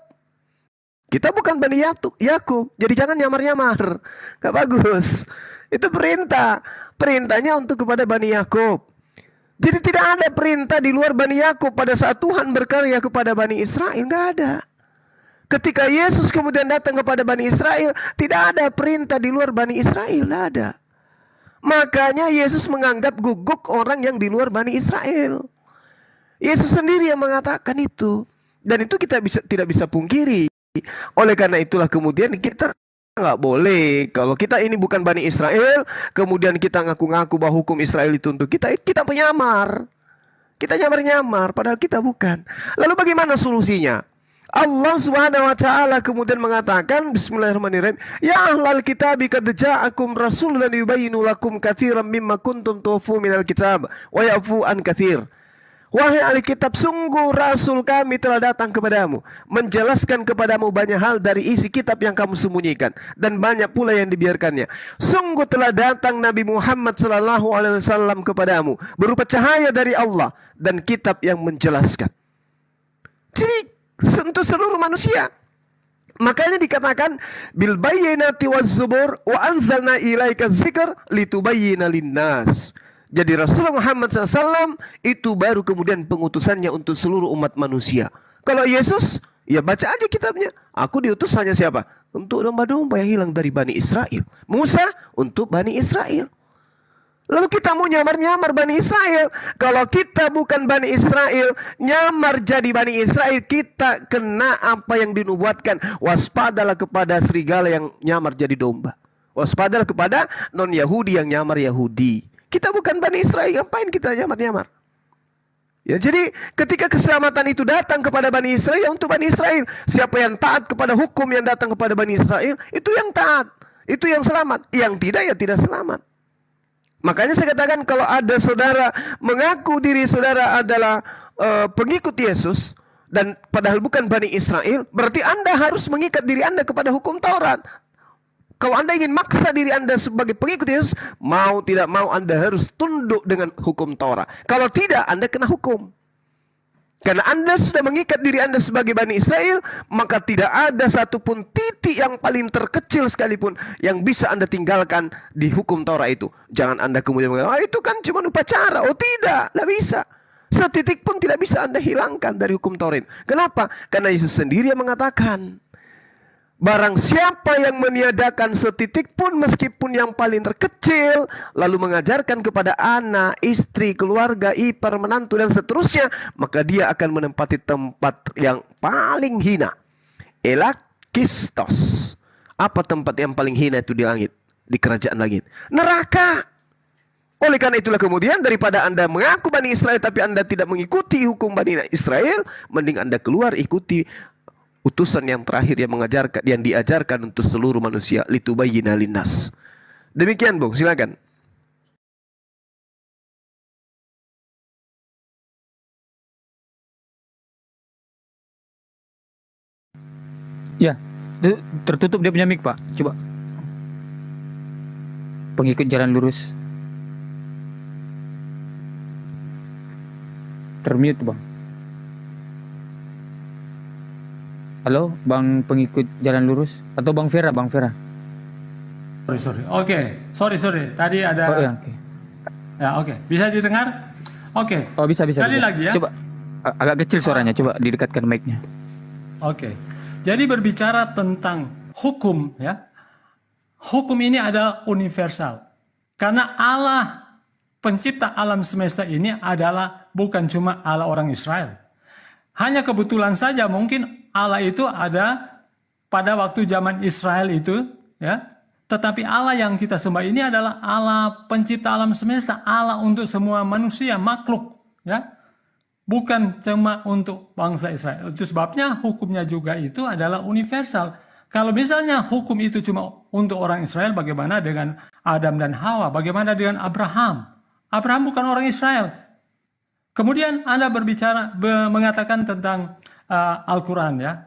Kita bukan Bani Yakub, jadi jangan nyamar-nyamar. Nggak bagus. Itu perintah. Perintahnya untuk kepada Bani Yakub. Jadi tidak ada perintah di luar Bani Yakub pada saat Tuhan berkarya kepada Bani Israel. Nggak ada. Ketika Yesus kemudian datang kepada Bani Israel, tidak ada perintah di luar Bani Israel. Nggak ada. Makanya Yesus menganggap guguk orang yang di luar Bani Israel. Yesus sendiri yang mengatakan itu. Dan itu kita tidak bisa pungkiri. Oleh karena itulah kemudian kita nggak boleh, kalau kita ini bukan Bani Israel, kemudian kita ngaku-ngaku bahwa hukum Israel itu untuk kita penyamar. Kita nyamar-nyamar, padahal kita bukan. Lalu bagaimana solusinya? Allah Subhanahu wa taala kemudian mengatakan, bismillahirrahmanirrahim, ya ahlal kitab qad ja'akum rasulun yubayyinu lakum katsiran mimma kuntum tukhfu minal kitab wa ya'fu an katsir. Wahai ahli kitab, sungguh Rasul kami telah datang kepadamu, menjelaskan kepadamu banyak hal dari isi kitab yang kamu sembunyikan, dan banyak pula yang dibiarkannya. Sungguh telah datang Nabi Muhammad SAW kepadamu, berupa cahaya dari Allah, dan kitab yang menjelaskan. Jadi, untuk seluruh manusia. Makanya dikatakan, bil bayyinati waz zubur, wa anzalna ilaika dzikr litubayyina linnas. Jadi Rasulullah Muhammad SAW itu baru kemudian pengutusannya untuk seluruh umat manusia. Kalau Yesus, ya baca aja kitabnya. Aku diutus hanya siapa? Untuk domba-domba yang hilang dari Bani Israel. Musa untuk Bani Israel. Lalu kita mau nyamar-nyamar Bani Israel. Kalau kita bukan Bani Israel, nyamar jadi Bani Israel, kita kena apa yang dinubuatkan. Waspadalah kepada serigala yang nyamar jadi domba. Waspadalah kepada non-Yahudi yang nyamar Yahudi. Kita bukan Bani Israel, ngapain kita nyamar-nyamar? Ya, jadi ketika keselamatan itu datang kepada Bani Israel, ya untuk Bani Israel. Siapa yang taat kepada hukum yang datang kepada Bani Israel, itu yang taat, itu yang selamat. Yang tidak, ya tidak selamat. Makanya saya katakan, kalau ada saudara mengaku diri saudara adalah pengikut Yesus, dan padahal bukan Bani Israel, berarti Anda harus mengikat diri Anda kepada hukum Taurat. Kalau Anda ingin maksa diri Anda sebagai pengikut Yesus, mau tidak mau Anda harus tunduk dengan hukum Taurat. Kalau tidak, Anda kena hukum. Karena Anda sudah mengikat diri Anda sebagai Bani Israel, maka tidak ada satupun titik yang paling terkecil sekalipun yang bisa Anda tinggalkan di hukum Taurat itu. Jangan Anda kemudian mengatakan, itu kan cuma upacara. Oh tidak bisa. Setitik pun tidak bisa Anda hilangkan dari hukum Taurat. Kenapa? Karena Yesus sendiri yang mengatakan, barang siapa yang meniadakan setitik pun meskipun yang paling terkecil, lalu mengajarkan kepada anak, istri, keluarga, ipar, menantu dan seterusnya, maka dia akan menempati tempat yang paling hina. Elakistos. Apa tempat yang paling hina itu di langit? Di kerajaan langit. Neraka. Oleh karena itulah kemudian daripada Anda mengaku Bani Israel tapi Anda tidak mengikuti hukum Bani Israel, mending Anda keluar ikuti utusan yang terakhir yang diajarkan untuk seluruh manusia, litubayyina linnas. Demikian, Bung, silakan. Ya, tertutup dia punya mic, Pak. Coba. Pengikut jalan lurus. Termute, Bang. Halo, Bang pengikut jalan lurus atau Bang Vera? Sorry. Oke. Sorry. Tadi ada. Oh, ya, oke. Ya, oke. Bisa didengar? Oke. Oh, bisa. Sekali lagi ya. Coba agak kecil suaranya, coba didekatkan mic-nya. Oke. Jadi berbicara tentang hukum ya. Hukum ini adalah universal. Karena Allah pencipta alam semesta ini adalah bukan cuma Allah orang Israel. Hanya kebetulan saja mungkin Allah itu ada pada waktu zaman Israel itu, ya. Tetapi Allah yang kita sembah ini adalah Allah pencipta alam semesta, Allah untuk semua manusia, makhluk, ya. Bukan cuma untuk bangsa Israel. Itu sebabnya hukumnya juga itu adalah universal. Kalau misalnya hukum itu cuma untuk orang Israel, bagaimana dengan Adam dan Hawa? Bagaimana dengan Abraham? Abraham bukan orang Israel. Kemudian Anda mengatakan tentang Al-Quran ya.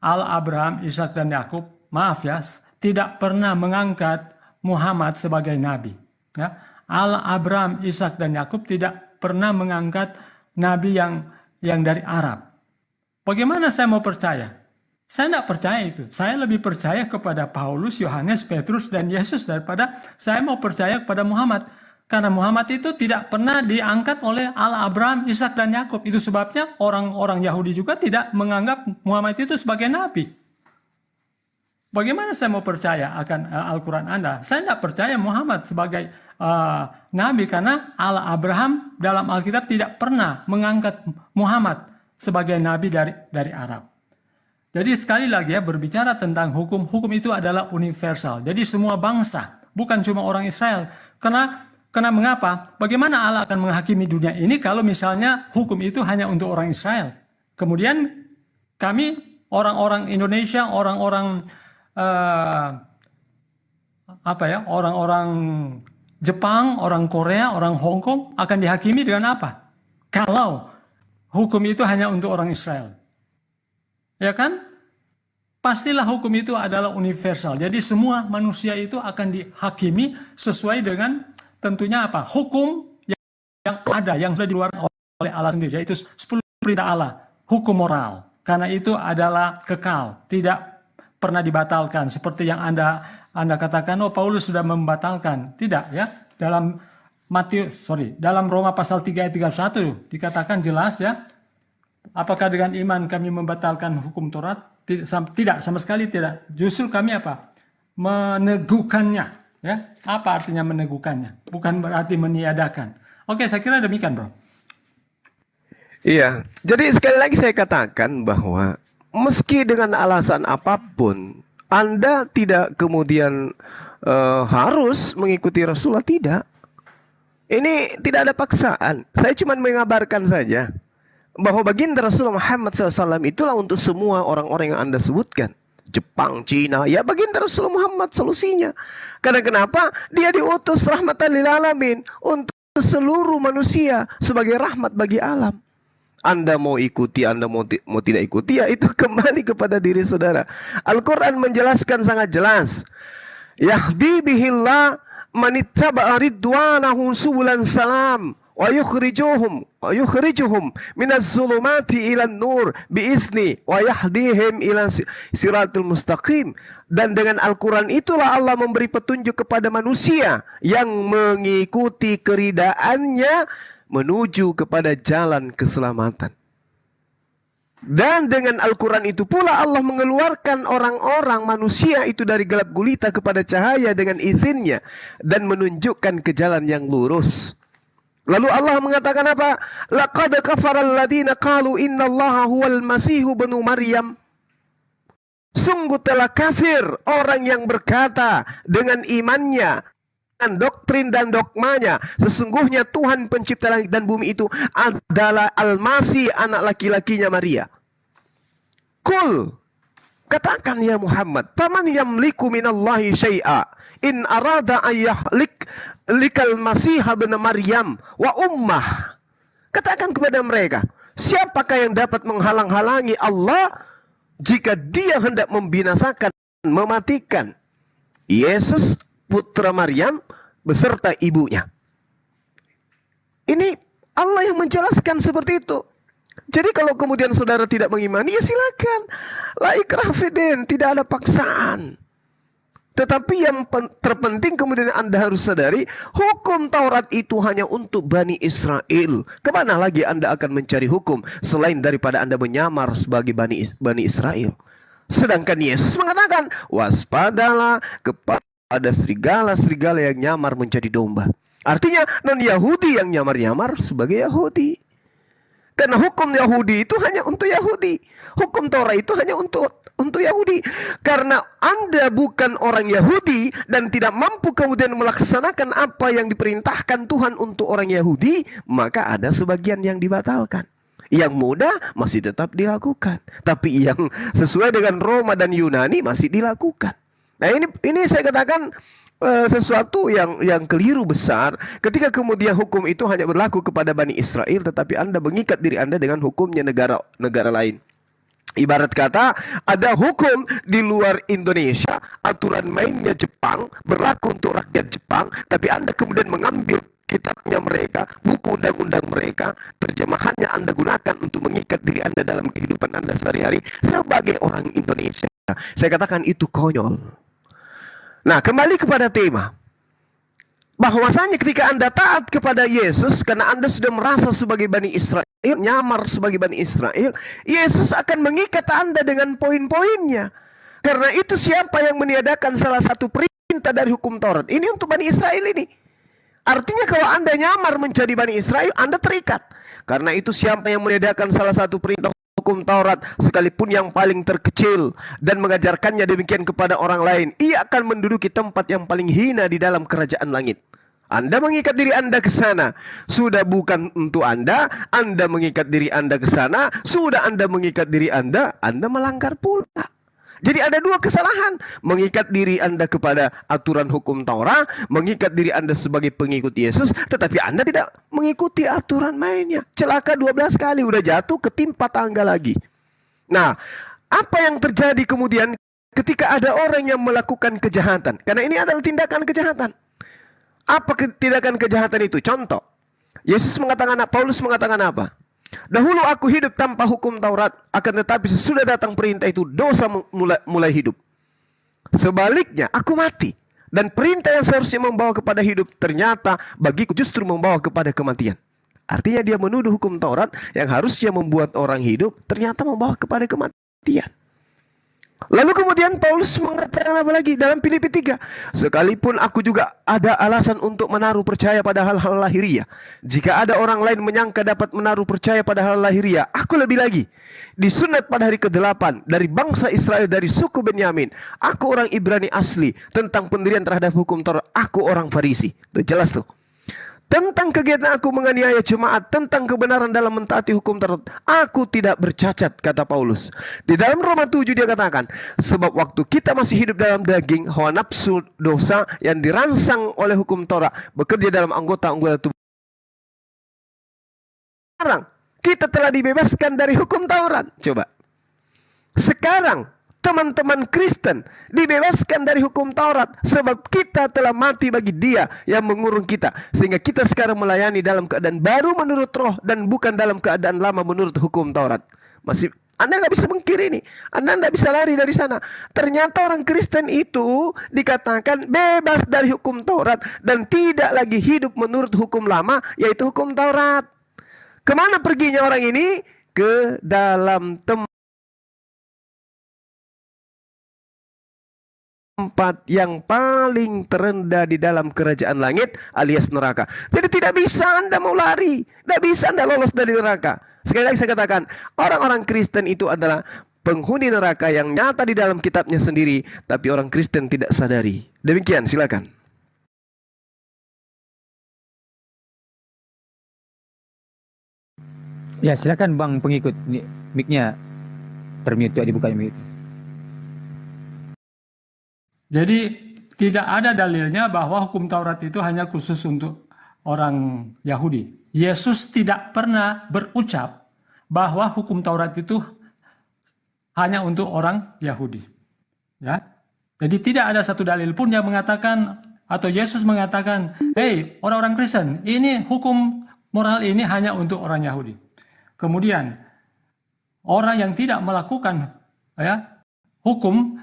Abraham, Ishak dan Yakub, maaf ya, tidak pernah mengangkat Muhammad sebagai nabi. Ya. Abraham, Ishak dan Yakub tidak pernah mengangkat nabi yang dari Arab. Bagaimana saya mau percaya? Saya tidak percaya itu. Saya lebih percaya kepada Paulus, Yohanes, Petrus, dan Yesus daripada saya mau percaya kepada Muhammad. Karena Muhammad itu tidak pernah diangkat oleh Abraham, Ishak, dan Yakub. Itu sebabnya orang-orang Yahudi juga tidak menganggap Muhammad itu sebagai nabi. Bagaimana saya mau percaya akan Al-Quran Anda? Saya tidak percaya Muhammad sebagai nabi karena Allah Abraham dalam Alkitab tidak pernah mengangkat Muhammad sebagai nabi dari Arab. Jadi sekali lagi ya, berbicara tentang hukum, hukum itu adalah universal. Jadi semua bangsa, bukan cuma orang Israel. Karena mengapa? Bagaimana Allah akan menghakimi dunia ini kalau misalnya hukum itu hanya untuk orang Israel? Kemudian kami orang-orang Indonesia, orang-orang orang-orang Jepang, orang Korea, orang Hong Kong akan dihakimi dengan apa? Kalau hukum itu hanya untuk orang Israel. Ya kan? Pastilah hukum itu adalah universal. Jadi semua manusia itu akan dihakimi sesuai dengan tentunya apa? Hukum yang ada, yang sudah diluar oleh Allah sendiri. Yaitu 10 perintah Allah. Hukum moral. Karena itu adalah kekal. Tidak pernah dibatalkan. Seperti yang Anda katakan, oh Paulus sudah membatalkan. Tidak ya. Dalam Roma pasal 3 ayat 31 dikatakan jelas ya. Apakah dengan iman kami membatalkan hukum Taurat? Tidak, sama sekali tidak. Justru kami apa? Meneguhkannya. Ya, apa artinya meneguhkannya? Bukan berarti meniadakan. Oke, saya kira demikian, bro. Iya, jadi sekali lagi saya katakan bahwa meski dengan alasan apapun, Anda tidak kemudian harus mengikuti Rasulullah, tidak. Ini tidak ada paksaan. Saya cuma mengabarkan saja bahwa baginda Rasulullah Muhammad SAW itulah untuk semua orang-orang yang Anda sebutkan. Jepang, Cina, ya baginda Rasulullah Muhammad solusinya. Karena kenapa? Dia diutus rahmatan lil alamin untuk seluruh manusia sebagai rahmat bagi alam. Anda mau ikuti, Anda mau tidak ikuti, ya itu kembali kepada diri saudara. Al-Quran menjelaskan sangat jelas. Yahdi bihillah manittaba'a ridwanahu subulan salam. Wa yukhrijuhum minaz zulumati ilan nur biizni wa yahdihim ila siratul mustaqim. Dan dengan Al-Quran itulah Allah memberi petunjuk kepada manusia yang mengikuti keridaannya menuju kepada jalan keselamatan. Dan dengan Al-Quran itu pula Allah mengeluarkan orang-orang manusia itu dari gelap gulita kepada cahaya dengan izinnya dan menunjukkan ke jalan yang lurus. Lalu Allah mengatakan apa? Laqad kafara alladziina qalu innallaha huwal masihu ibnu Maryam. Sungguh telah kafir orang yang berkata dengan imannya dan doktrin dan dogmanya, sesungguhnya Tuhan pencipta langit dan bumi itu adalah Al-Masih, anak laki-lakinya Maria. Qul, katakan ya Muhammad, faman yamliku minallahi syai'a in arada ayyahlik likal masih ibn Maryam wa ummah. Katakan kepada mereka, siapakah yang dapat menghalang-halangi Allah jika dia hendak membinasakan, mematikan Yesus putra Maryam beserta ibunya. Ini Allah yang menjelaskan seperti itu. Jadi kalau kemudian saudara tidak mengimani, ya silakan. La ikrah fidin, tidak ada paksaan. Tetapi yang terpenting kemudian Anda harus sadari, hukum Taurat itu hanya untuk Bani Israel. Kemana lagi Anda akan mencari hukum selain daripada Anda menyamar sebagai Bani Israel? Sedangkan Yesus mengatakan, waspadalah kepada serigala-serigala yang nyamar menjadi domba. Artinya non-Yahudi yang nyamar-nyamar sebagai Yahudi. Karena hukum Yahudi itu hanya untuk Yahudi. Hukum Taurat itu hanya untuk Yahudi. Karena Anda bukan orang Yahudi dan tidak mampu kemudian melaksanakan apa yang diperintahkan Tuhan untuk orang Yahudi, maka ada sebagian yang dibatalkan. Yang mudah masih tetap dilakukan, tapi yang sesuai dengan Roma dan Yunani masih dilakukan. Nah, ini saya katakan sesuatu yang keliru besar ketika kemudian hukum itu hanya berlaku kepada Bani Israel, tetapi Anda mengikat diri Anda dengan hukumnya negara lain. Ibarat kata, ada hukum di luar Indonesia, aturan mainnya Jepang, berlaku untuk rakyat Jepang, tapi Anda kemudian mengambil kitabnya mereka, buku undang-undang mereka, terjemahannya Anda gunakan untuk mengikat diri Anda dalam kehidupan Anda sehari-hari sebagai orang Indonesia. Saya katakan itu konyol. Nah, kembali kepada tema. Bahwasanya ketika Anda taat kepada Yesus, karena Anda sudah merasa sebagai Bani Israel, nyamar sebagai Bani Israel, Yesus akan mengikat Anda dengan poin-poinnya. Karena itu siapa yang meniadakan salah satu perintah dari hukum Taurat? Ini untuk Bani Israel ini. Artinya kalau Anda nyamar menjadi Bani Israel, Anda terikat. Karena itu siapa yang meniadakan salah satu perintah hukum Taurat, sekalipun yang paling terkecil, dan mengajarkannya demikian kepada orang lain, ia akan menduduki tempat yang paling hina di dalam kerajaan langit. Anda mengikat diri Anda ke sana, sudah bukan untuk Anda mengikat diri Anda ke sana, sudah Anda mengikat diri Anda melanggar pula. Jadi ada dua kesalahan, mengikat diri Anda kepada aturan hukum Taurat, mengikat diri Anda sebagai pengikut Yesus, tetapi Anda tidak mengikuti aturan mainnya. Celaka 12 kali, udah jatuh ketimpa tangga lagi. Nah, apa yang terjadi kemudian ketika ada orang yang melakukan kejahatan? Karena ini adalah tindakan kejahatan. Apa tindakan kejahatan itu? Contoh, Paulus mengatakan apa? Dahulu aku hidup tanpa hukum Taurat, akan tetapi sesudah datang perintah itu, dosa mulai hidup. Sebaliknya, aku mati, dan perintah yang seharusnya membawa kepada hidup, ternyata bagiku justru membawa kepada kematian. Artinya dia menuduh hukum Taurat yang harusnya membuat orang hidup, ternyata membawa kepada kematian. Lalu kemudian Paulus mengatakan apa lagi dalam Filipi 3? Sekalipun aku juga ada alasan untuk menaruh percaya pada hal-hal lahiriah, jika ada orang lain menyangka dapat menaruh percaya pada hal lahiriah, aku lebih lagi. Disunat pada hari ke-8 dari bangsa Israel, dari suku Benyamin. Aku orang Ibrani asli. Tentang pendirian terhadap hukum Taurat, aku orang Farisi. Itu jelas tuh. Tentang kegiatan aku menganiaya jemaat, tentang kebenaran dalam mentaati hukum Taurat, aku tidak bercacat, kata Paulus. Di dalam Roma 7 dia katakan, sebab waktu kita masih hidup dalam daging, hawa nafsu dosa yang dirangsang oleh hukum Taurat bekerja dalam anggota-anggota tubuh. Sekarang kita telah dibebaskan dari hukum Taurat. Coba. Sekarang teman-teman Kristen dibebaskan dari hukum Taurat, sebab kita telah mati bagi dia yang mengurung kita, sehingga kita sekarang melayani dalam keadaan baru menurut roh, dan bukan dalam keadaan lama menurut hukum Taurat. Anda nggak bisa mengkiri ini, Anda nggak bisa lari dari sana. Ternyata orang Kristen itu dikatakan bebas dari hukum Taurat dan tidak lagi hidup menurut hukum lama, yaitu hukum Taurat. Kemana perginya orang ini? Ke dalam tempat yang paling terendah di dalam kerajaan langit, alias neraka. Jadi tidak bisa Anda mau lari, tidak bisa Anda lolos dari neraka. Sekali lagi saya katakan, orang-orang Kristen itu adalah penghuni neraka yang nyata di dalam kitabnya sendiri, tapi orang Kristen tidak sadari. Demikian, silakan. Ya, silakan Bang pengikut. Mic-nya termute, dibuka mic. Jadi tidak ada dalilnya bahwa hukum Taurat itu hanya khusus untuk orang Yahudi. Yesus tidak pernah berucap bahwa hukum Taurat itu hanya untuk orang Yahudi. Ya. Jadi tidak ada satu dalil pun yang mengatakan, atau Yesus mengatakan, "Hei, orang-orang Kristen, ini hukum moral ini hanya untuk orang Yahudi." Kemudian orang yang tidak melakukan hukum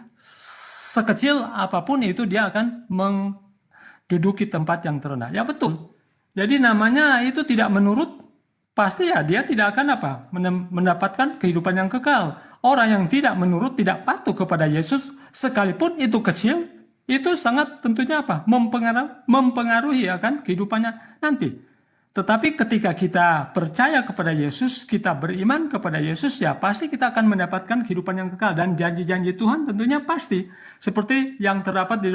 sekecil apapun itu, dia akan menduduki tempat yang terendah. Ya betul. Jadi namanya itu tidak menurut, pasti ya dia tidak akan mendapatkan kehidupan yang kekal. Orang yang tidak menurut, tidak patuh kepada Yesus, sekalipun itu kecil, itu sangat tentunya mempengaruhi akan kehidupannya nanti. Tetapi ketika kita percaya kepada Yesus, kita beriman kepada Yesus, ya pasti kita akan mendapatkan kehidupan yang kekal. Dan janji-janji Tuhan tentunya pasti. Seperti yang terdapat di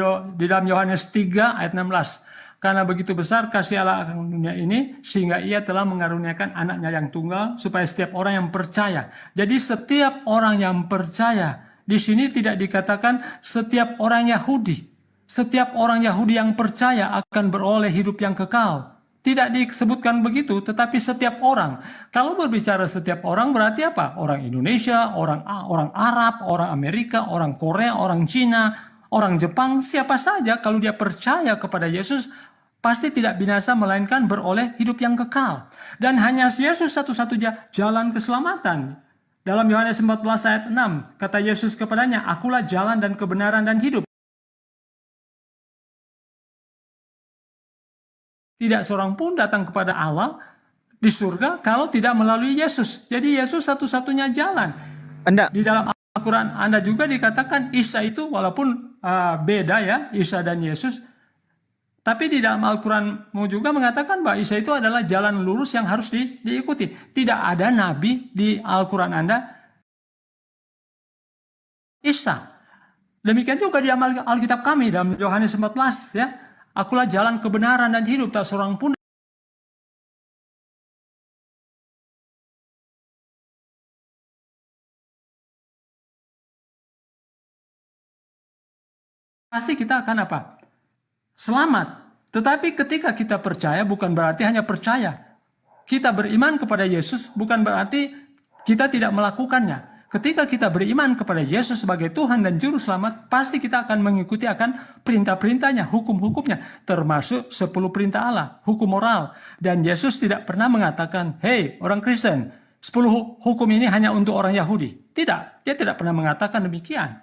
dalam Yohanes 3 ayat 16. Karena begitu besar kasih Allah akan dunia ini, sehingga ia telah mengaruniakan anaknya yang tunggal, supaya setiap orang yang percaya. Jadi setiap orang yang percaya, di sini tidak dikatakan setiap orang Yahudi. Setiap orang Yahudi yang percaya akan beroleh hidup yang kekal. Tidak disebutkan begitu, tetapi setiap orang. Kalau berbicara setiap orang berarti apa? Orang Indonesia, orang Arab, orang Amerika, orang Korea, orang Cina, orang Jepang, siapa saja kalau dia percaya kepada Yesus, pasti tidak binasa melainkan beroleh hidup yang kekal. Dan hanya Yesus satu-satunya jalan keselamatan. Dalam Yohanes 14 ayat 6, kata Yesus kepadanya, "Akulah jalan dan kebenaran dan hidup." Tidak seorang pun datang kepada Allah di surga kalau tidak melalui Yesus. Jadi Yesus satu-satunya jalan. Anda Di dalam Al-Quran Anda juga dikatakan Isa itu walaupun beda ya, Isa dan Yesus, tapi di dalam Al-Quranmu juga mengatakan bahwa Isa itu adalah jalan lurus yang harus diikuti. Tidak ada nabi di Al-Quran Anda Isa. Demikian juga di Alkitab kami dalam Yohanes 14 ya. Akulah jalan kebenaran dan hidup, tak seorang pun pasti kita akan apa? Selamat. Tetapi ketika kita percaya bukan berarti hanya percaya. Kita beriman kepada Yesus bukan berarti kita tidak melakukannya. Ketika kita beriman kepada Yesus sebagai Tuhan dan Juru Selamat, pasti kita akan mengikuti akan perintah-perintahnya, hukum-hukumnya, termasuk 10 perintah Allah, hukum moral. Dan Yesus tidak pernah mengatakan, hei orang Kristen, 10 hukum ini hanya untuk orang Yahudi. Tidak, dia tidak pernah mengatakan demikian.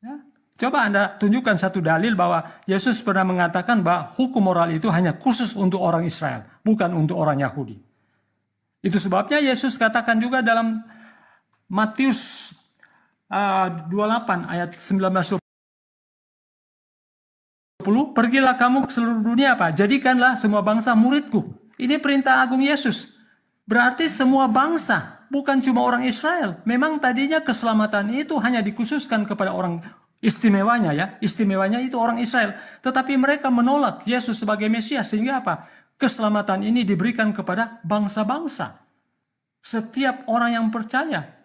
Ya. Coba Anda tunjukkan satu dalil bahwa Yesus pernah mengatakan bahwa hukum moral itu hanya khusus untuk orang Israel, bukan untuk orang Yahudi. Itu sebabnya Yesus katakan juga dalam Matius 28 ayat 19-20, pergilah kamu ke seluruh dunia apa? Jadikanlah semua bangsa muridku. Ini perintah agung Yesus. Berarti semua bangsa, bukan cuma orang Israel. Memang tadinya keselamatan itu hanya dikhususkan kepada orang istimewanya ya, istimewanya itu orang Israel. Tetapi mereka menolak Yesus sebagai Mesias sehingga apa? Keselamatan ini diberikan kepada bangsa-bangsa. Setiap orang yang percaya.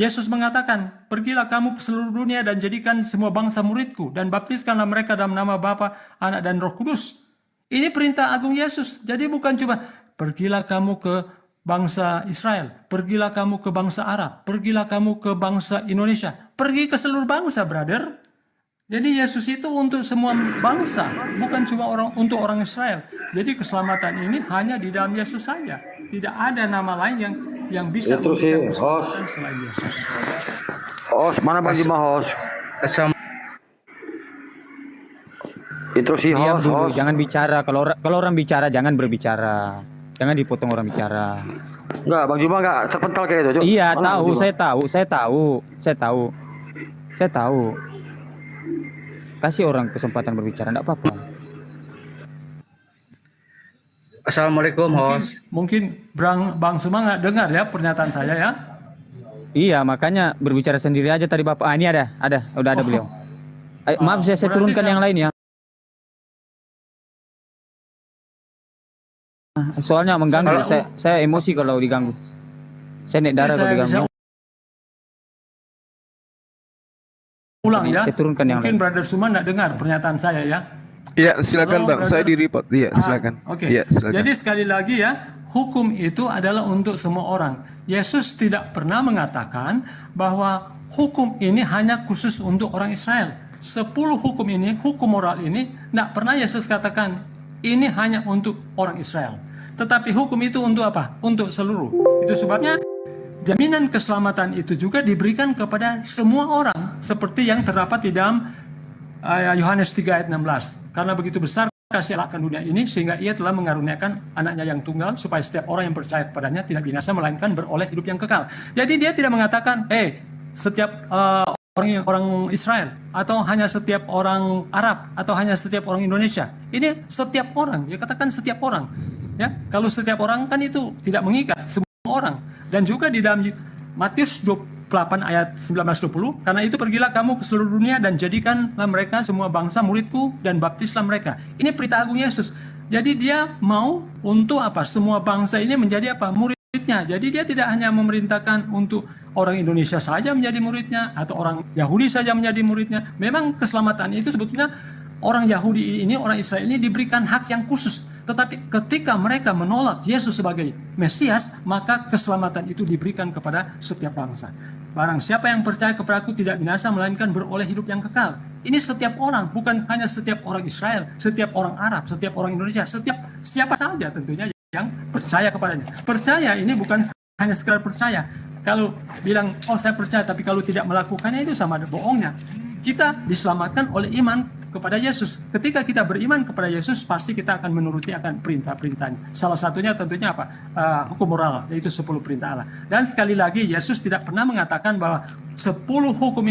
Yesus mengatakan, pergilah kamu ke seluruh dunia dan jadikan semua bangsa muridku dan baptiskanlah mereka dalam nama Bapa, Anak dan Roh Kudus. Ini perintah agung Yesus. Jadi bukan cuma pergilah kamu ke bangsa Israel, pergilah kamu ke bangsa Arab, pergilah kamu ke bangsa Indonesia, pergi ke seluruh bangsa, brother. Jadi Yesus itu untuk semua bangsa, bukan cuma untuk orang Israel. Jadi keselamatan ini hanya di dalam Yesus saja. Tidak ada nama lain yang bisa memberikan keselamatan selain Yesus. Host, mana Bang Juma host? Itu sih Diam host, dulu, host. jangan bicara. Kalau orang bicara jangan berbicara. Jangan dipotong orang bicara. Enggak, Bang Juma enggak terpental kayak itu, Cuk. Iya, Mana Bang tahu, Juma? saya tahu. Kasih orang kesempatan berbicara, enggak apa-apa. Assalamualaikum host. Mungkin Bang Suma nggak dengar ya pernyataan saya ya. Iya, makanya berbicara sendiri aja tadi Bapak. Ah, ini udah ada beliau. Maaf, saya berarti turunkan yang lain ya. Soalnya mengganggu, saya emosi kalau diganggu. Saya naik darah kalau Saya diganggu. bisa ulang ya. Saya turunkan yang Mungkin lain. Brother Suma nggak dengar pernyataan saya ya. Iya, silakan Halo, Bang. brother. Saya di report. Iya, silakan. Oke. Iya, silakan. Jadi sekali lagi ya, hukum itu adalah untuk semua orang. Yesus tidak pernah mengatakan bahwa hukum ini hanya khusus untuk orang Israel. 10 hukum ini, hukum moral ini, tidak pernah Yesus katakan ini hanya untuk orang Israel. Tetapi hukum itu untuk apa? Untuk seluruh. Itu sebabnya jaminan keselamatan itu juga diberikan kepada semua orang. Seperti yang terdapat di dalam Yohanes 3 ayat 16. Karena begitu besar kasih Allah akan dunia ini sehingga ia telah mengaruniakan anaknya yang tunggal supaya setiap orang yang percaya kepadanya tidak binasa melainkan beroleh hidup yang kekal. Jadi dia tidak mengatakan setiap orang Israel atau hanya setiap orang Arab atau hanya setiap orang Indonesia. Ini setiap orang, dia katakan setiap orang. Ya, kalau setiap orang kan itu tidak mengikat semua orang. Dan juga di dalam Matius 28 ayat 19-20, karena itu pergilah kamu ke seluruh dunia dan jadikanlah mereka semua bangsa muridku dan baptislah mereka. Ini perintah agung Yesus. Jadi dia mau untuk apa? Semua bangsa ini menjadi apa? Muridnya. Jadi dia tidak hanya memerintahkan untuk orang Indonesia saja menjadi muridnya atau orang Yahudi saja menjadi muridnya. Memang keselamatan itu sebetulnya orang Yahudi ini, orang Israel ini diberikan hak yang khusus. Tetapi ketika mereka menolak Yesus sebagai Mesias, maka keselamatan itu diberikan kepada setiap bangsa. Barang siapa yang percaya kepada Aku tidak binasa, melainkan beroleh hidup yang kekal. Ini setiap orang, bukan hanya setiap orang Israel, setiap orang Arab, setiap orang Indonesia, setiap siapa saja tentunya yang percaya kepadanya. Percaya ini bukan hanya sekadar percaya. Kalau bilang, oh saya percaya, tapi kalau tidak melakukannya itu sama ada bohongnya. Kita diselamatkan oleh iman kepada Yesus. Ketika kita beriman kepada Yesus, pasti kita akan menuruti akan perintah-perintahnya. Salah satunya tentunya apa? Hukum moral, yaitu 10 perintah Allah. Dan sekali lagi, Yesus tidak pernah mengatakan bahwa 10 hukum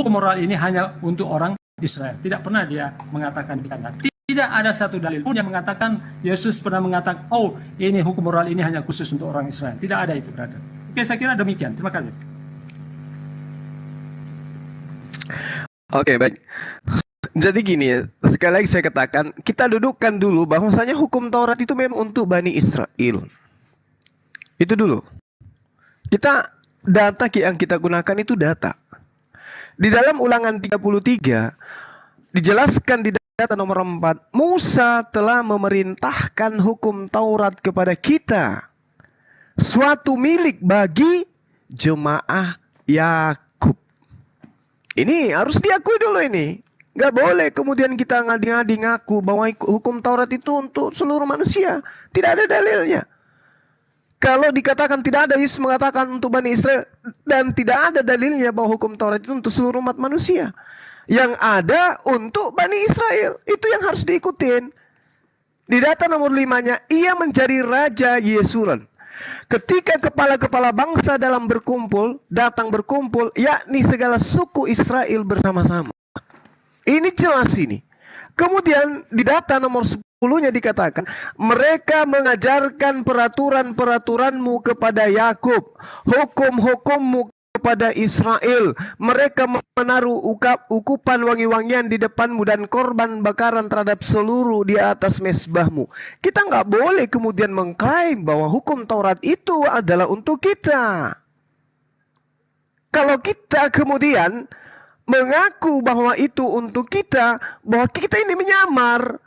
moral ini hanya untuk orang Israel. Tidak pernah dia mengatakan demikian. Tidak ada satu dalil pun yang mengatakan Yesus pernah mengatakan, oh ini hukum moral ini hanya khusus untuk orang Israel. Tidak ada itu, brother. Oke, saya kira demikian. Terima kasih. Oke, baik. Jadi gini ya, sekali lagi saya katakan, kita dudukkan dulu bahwasanya hukum Taurat itu memang untuk Bani Israel. Itu dulu. Data yang kita gunakan itu data. Di dalam Ulangan 33, dijelaskan di data nomor 4, Musa telah memerintahkan hukum Taurat kepada kita, suatu milik bagi jemaah Yakub. Ini harus diakui dulu ini. Gak boleh kemudian kita ngadi-ngadi ngaku bahwa hukum Taurat itu untuk seluruh manusia. Tidak ada dalilnya. Kalau dikatakan tidak ada, Yesus mengatakan untuk Bani Israel. Dan tidak ada dalilnya bahwa hukum Taurat itu untuk seluruh umat manusia. Yang ada untuk Bani Israel. Itu yang harus diikutin. Di data nomor 5-nya, ia menjadi Raja Yesuran. Ketika kepala-kepala bangsa datang berkumpul, yakni segala suku Israel bersama-sama. Ini jelas ini. Kemudian di data nomor 10-nya dikatakan, mereka mengajarkan peraturan-peraturanmu kepada Yakub, hukum-hukummu kepada Israel. Mereka menaruh ukupan wangi-wangian di depanmu dan korban bakaran terhadap seluruh di atas mezbahmu. Kita nggak boleh kemudian mengklaim bahwa hukum Taurat itu adalah untuk kita. Kalau kita kemudian mengaku bahwa itu untuk kita, bahwa kita ini menyamar.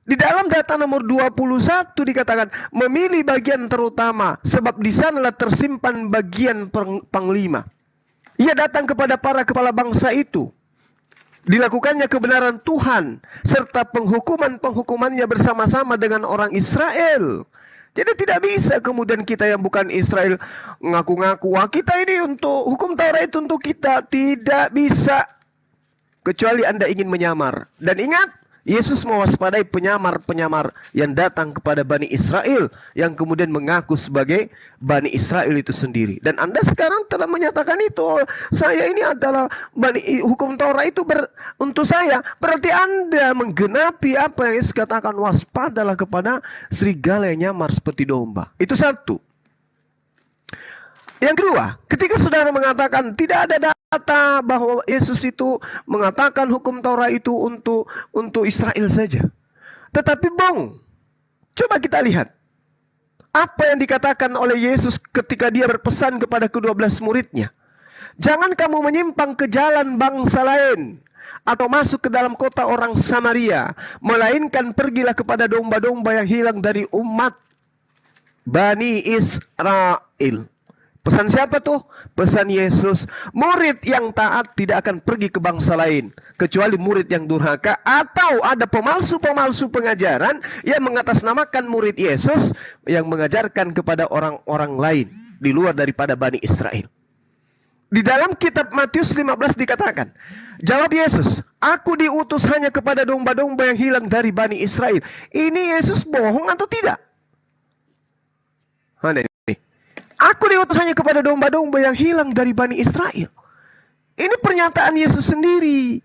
Di dalam data nomor 21 dikatakan, memilih bagian terutama, sebab di sanalah tersimpan bagian panglima. Ia datang kepada para kepala bangsa itu. Dilakukannya kebenaran Tuhan, serta penghukuman-penghukumannya bersama-sama dengan orang Israel. Jadi tidak bisa kemudian kita yang bukan Israel ngaku-ngaku, wah kita ini untuk hukum Taurat itu untuk kita. Tidak bisa. Kecuali Anda ingin menyamar. Dan ingat, Yesus mewaspadai penyamar-penyamar yang datang kepada Bani Israel, yang kemudian mengaku sebagai Bani Israel itu sendiri. Dan Anda sekarang telah menyatakan itu, oh, saya ini adalah hukum Taurat itu untuk saya. Berarti Anda menggenapi apa yang Yesus katakan, waspadalah kepada serigala yang nyamar seperti domba. Itu satu. Yang kedua, ketika saudara mengatakan tidak ada data bahwa Yesus itu mengatakan hukum Taurat itu untuk Israel saja. Tetapi coba kita lihat. Apa yang dikatakan oleh Yesus ketika dia berpesan kepada ke-12 muridnya. Jangan kamu menyimpang ke jalan bangsa lain, atau masuk ke dalam kota orang Samaria, melainkan pergilah kepada domba-domba yang hilang dari umat Bani Israel. Pesan siapa tuh? Pesan Yesus. Murid yang taat tidak akan pergi ke bangsa lain, kecuali murid yang durhaka atau ada pemalsu-pemalsu pengajaran yang mengatasnamakan murid Yesus yang mengajarkan kepada orang-orang lain di luar daripada Bani Israel. Di dalam kitab Matius 15 dikatakan, jawab Yesus, aku diutus hanya kepada domba-domba yang hilang dari Bani Israel. Ini Yesus bohong atau tidak? Aku diutus hanya kepada domba-domba yang hilang dari Bani Israel. Ini pernyataan Yesus sendiri.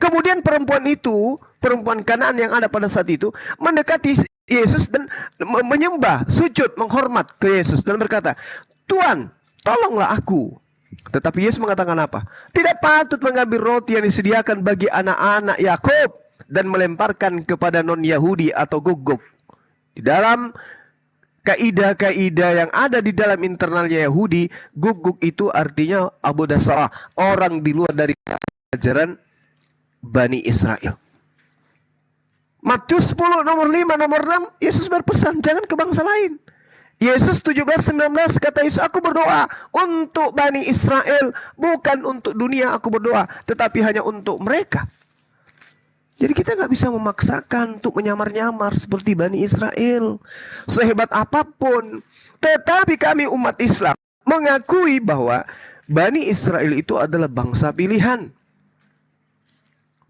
Kemudian perempuan Kanaan yang ada pada saat itu, mendekati Yesus dan menyembah, sujud, menghormat ke Yesus. Dan berkata, Tuhan, tolonglah aku. Tetapi Yesus mengatakan apa? Tidak patut mengambil roti yang disediakan bagi anak-anak Yakub dan melemparkan kepada non-Yahudi atau guguk. Di dalam kaidah-kaidah yang ada di dalam internalnya Yahudi, guguk itu artinya abodah salah, orang di luar dari ajaran Bani Israel. Matius 10 nomor 5 nomor 6, Yesus berpesan jangan ke bangsa lain. Yesus 17-19 kata Yesus, aku berdoa untuk Bani Israel, bukan untuk dunia aku berdoa, tetapi hanya untuk mereka. Jadi kita nggak bisa memaksakan untuk menyamar-nyamar seperti Bani Israel. Sehebat apapun. Tetapi kami umat Islam mengakui bahwa Bani Israel itu adalah bangsa pilihan.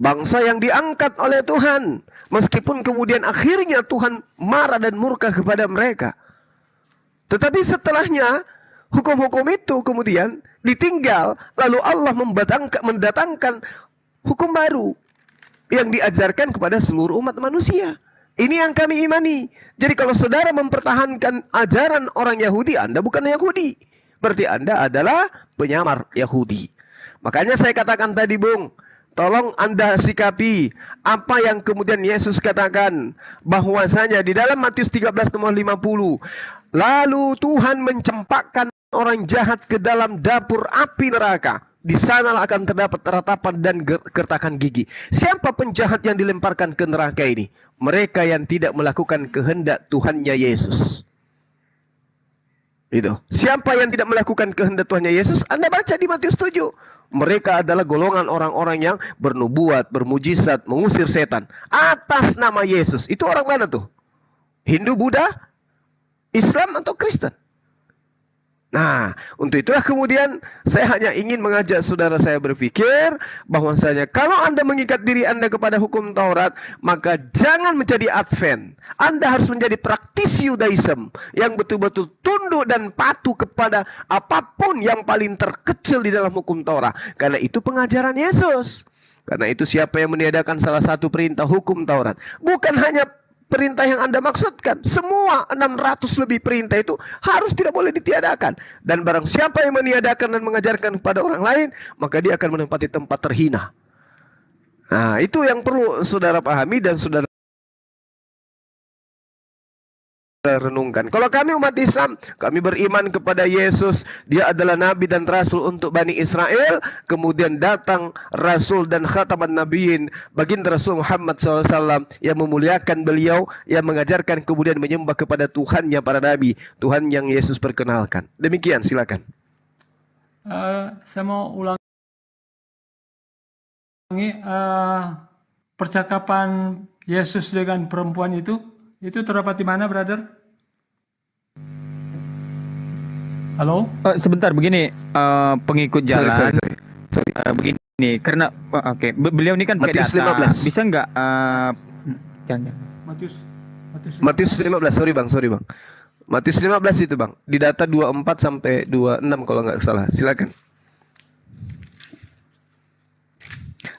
bangsa yang diangkat oleh Tuhan, meskipun kemudian akhirnya Tuhan marah dan murka kepada mereka. Tetapi setelahnya hukum-hukum itu kemudian ditinggal, lalu Allah mendatangkan hukum baru yang diajarkan kepada seluruh umat manusia. Ini yang kami imani. Jadi kalau saudara mempertahankan ajaran orang Yahudi, Anda bukan Yahudi. Berarti Anda adalah penyamar Yahudi. Makanya saya katakan tadi, Bung, tolong Anda sikapi apa yang kemudian Yesus katakan, bahwasanya di dalam Matius 13 nomor 50, lalu Tuhan mencempakkan orang jahat ke dalam dapur api neraka. Di sanalah akan terdapat ratapan dan gertakan gigi. Siapa penjahat yang dilemparkan ke neraka ini? Mereka yang tidak melakukan kehendak Tuhannya Yesus. Itu. Siapa yang tidak melakukan kehendak Tuhannya Yesus? Anda baca di Matius 7. Mereka adalah golongan orang-orang yang bernubuat, bermujizat, mengusir setan atas nama Yesus. Itu orang mana tuh? Hindu, Buddha, Islam atau Kristen? Nah, untuk itulah kemudian saya hanya ingin mengajak saudara saya berpikir bahwasanya kalau Anda mengikat diri Anda kepada hukum Taurat, maka jangan menjadi Advent. Anda harus menjadi praktisi Yudaism yang betul-betul tunduk dan patuh kepada apapun yang paling terkecil di dalam hukum Taurat. Karena itu pengajaran Yesus. Karena itu siapa yang meniadakan salah satu perintah hukum Taurat, bukan hanya perintah yang Anda maksudkan, semua 600 lebih perintah itu harus tidak boleh ditiadakan. Dan barang siapa yang meniadakan dan mengajarkan kepada orang lain, maka dia akan menempati tempat terhina. Nah, itu yang perlu saudara pahami dan saudara renungkan. Kalau kami umat Islam, kami beriman kepada Yesus. Dia adalah Nabi dan Rasul untuk Bani Israel. Kemudian datang Rasul dan Khataman Nabiyin, baginda Rasul Muhammad SAW, yang memuliakan beliau, yang mengajarkan kemudian menyembah kepada Tuhannya para Nabi, Tuhan yang Yesus perkenalkan. Demikian, silakan. Saya mau ulangi percakapan Yesus dengan perempuan itu terdapat di mana, brother? Halo? Sebentar, begini, pengikut jalan. Sorry. Begini, karena beliau ini kan pakai Matius data. 15. Bisa nggak? Jangan. Matius 15, sorry bang. Matius 15 itu bang, di data 24 sampai 26 kalau nggak salah. Silakan.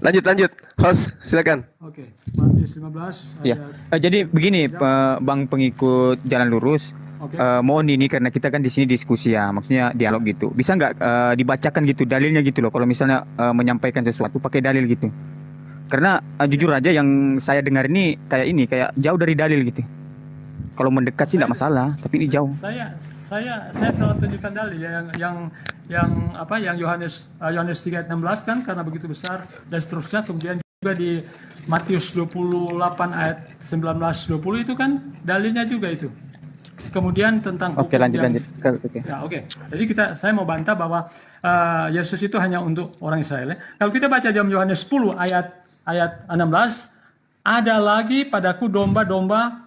Lanjut, host, silakan. Oke, Matius 15 Ya. Jadi begini, Bang pengikut jalan lurus. Oke. Mohon ini karena kita kan di sini diskusi ya, maksudnya dialog gitu. Bisa nggak dibacakan gitu dalilnya gitu loh. Kalau misalnya menyampaikan sesuatu pakai dalil gitu. Karena jujur aja yang saya dengar ini kayak jauh dari dalil gitu. Kalau mendekat sih tidak masalah, tapi ini jauh. Saya selalu tunjukkan dalil yang Yohanes 3:16 kan, karena begitu besar dan seterusnya. Kemudian juga di Matius 28 ayat 19-20 itu kan dalilnya juga itu. Kemudian tentang hukum. Oke, lanjut. Oke. Ya, oke. Jadi saya mau bantah bahwa Yesus itu hanya untuk orang Israel. Ya. Kalau kita baca dalam Yohanes 10 ayat 16, ada lagi padaku domba-domba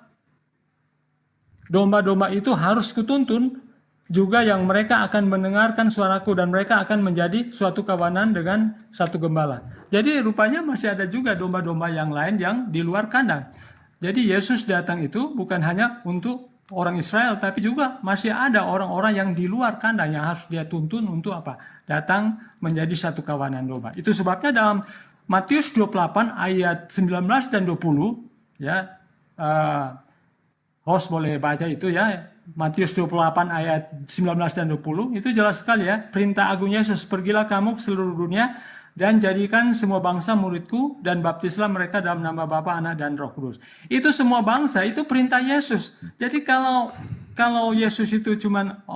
itu harus kutuntun, juga yang mereka akan mendengarkan suaraku, dan mereka akan menjadi suatu kawanan dengan satu gembala. Jadi rupanya masih ada juga domba-domba yang lain yang di luar kandang. Jadi Yesus datang itu bukan hanya untuk orang Israel, tapi juga masih ada orang-orang yang di luar kandang yang harus dia tuntun untuk apa? Datang menjadi satu kawanan domba. Itu sebabnya dalam Matius 28 ayat 19 dan 20, ya, host boleh baca itu ya, Matius 28 ayat 19 dan 20, itu jelas sekali ya, perintah agung Yesus, pergilah kamu ke seluruh dunia dan jadikan semua bangsa muridku dan baptislah mereka dalam nama Bapa, Anak, dan Roh Kudus. Itu semua bangsa, itu perintah Yesus. Jadi kalau Yesus itu cuman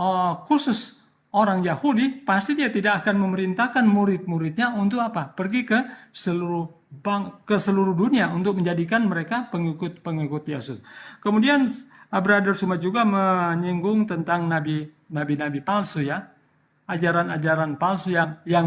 khusus orang Yahudi, pasti dia tidak akan memerintahkan murid-muridnya untuk apa? Pergi ke seluruh dunia untuk menjadikan mereka pengikut Yesus. Kemudian Brother Suma juga menyinggung tentang nabi-nabi palsu ya. Ajaran-ajaran palsu yang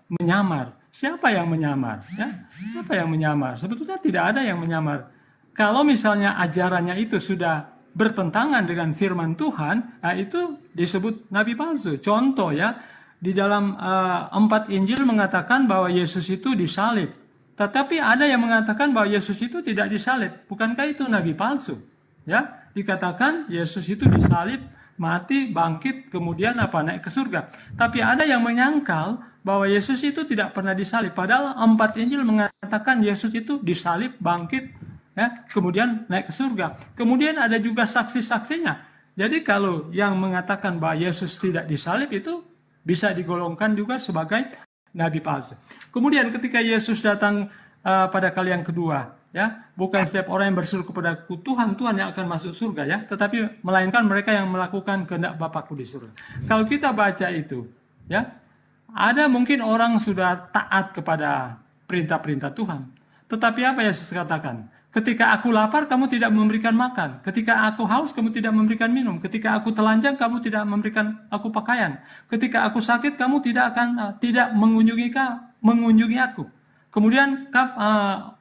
menyamar. Siapa yang menyamar? Ya? Siapa yang menyamar? Sebetulnya tidak ada yang menyamar. Kalau misalnya ajarannya itu sudah bertentangan dengan firman Tuhan, nah itu disebut nabi palsu. Contoh ya, di dalam 4 Injil mengatakan bahwa Yesus itu disalib. Tetapi ada yang mengatakan bahwa Yesus itu tidak disalib. Bukankah itu nabi palsu? Ya, dikatakan Yesus itu disalib, mati, bangkit, kemudian naik ke surga. Tapi ada yang menyangkal bahwa Yesus itu tidak pernah disalib. Padahal 4 Injil mengatakan Yesus itu disalib, bangkit, ya, kemudian naik ke surga. Kemudian ada juga saksi-saksinya. Jadi kalau yang mengatakan bahwa Yesus tidak disalib itu bisa digolongkan juga sebagai nabi palsu. Kemudian ketika Yesus datang pada kali yang kedua, ya, bukan setiap orang yang berseru kepadaku Tuhan, Tuhan yang akan masuk surga, ya, tetapi melainkan mereka yang melakukan kehendak Bapakku di surga. Kalau kita baca itu, ya, ada mungkin orang sudah taat kepada perintah-perintah Tuhan. Tetapi apa Yesus katakan? Ketika aku lapar, kamu tidak memberikan makan. Ketika aku haus, kamu tidak memberikan minum. Ketika aku telanjang, kamu tidak memberikan aku pakaian. Ketika aku sakit, kamu tidak akan tidak mengunjungi aku. Kemudian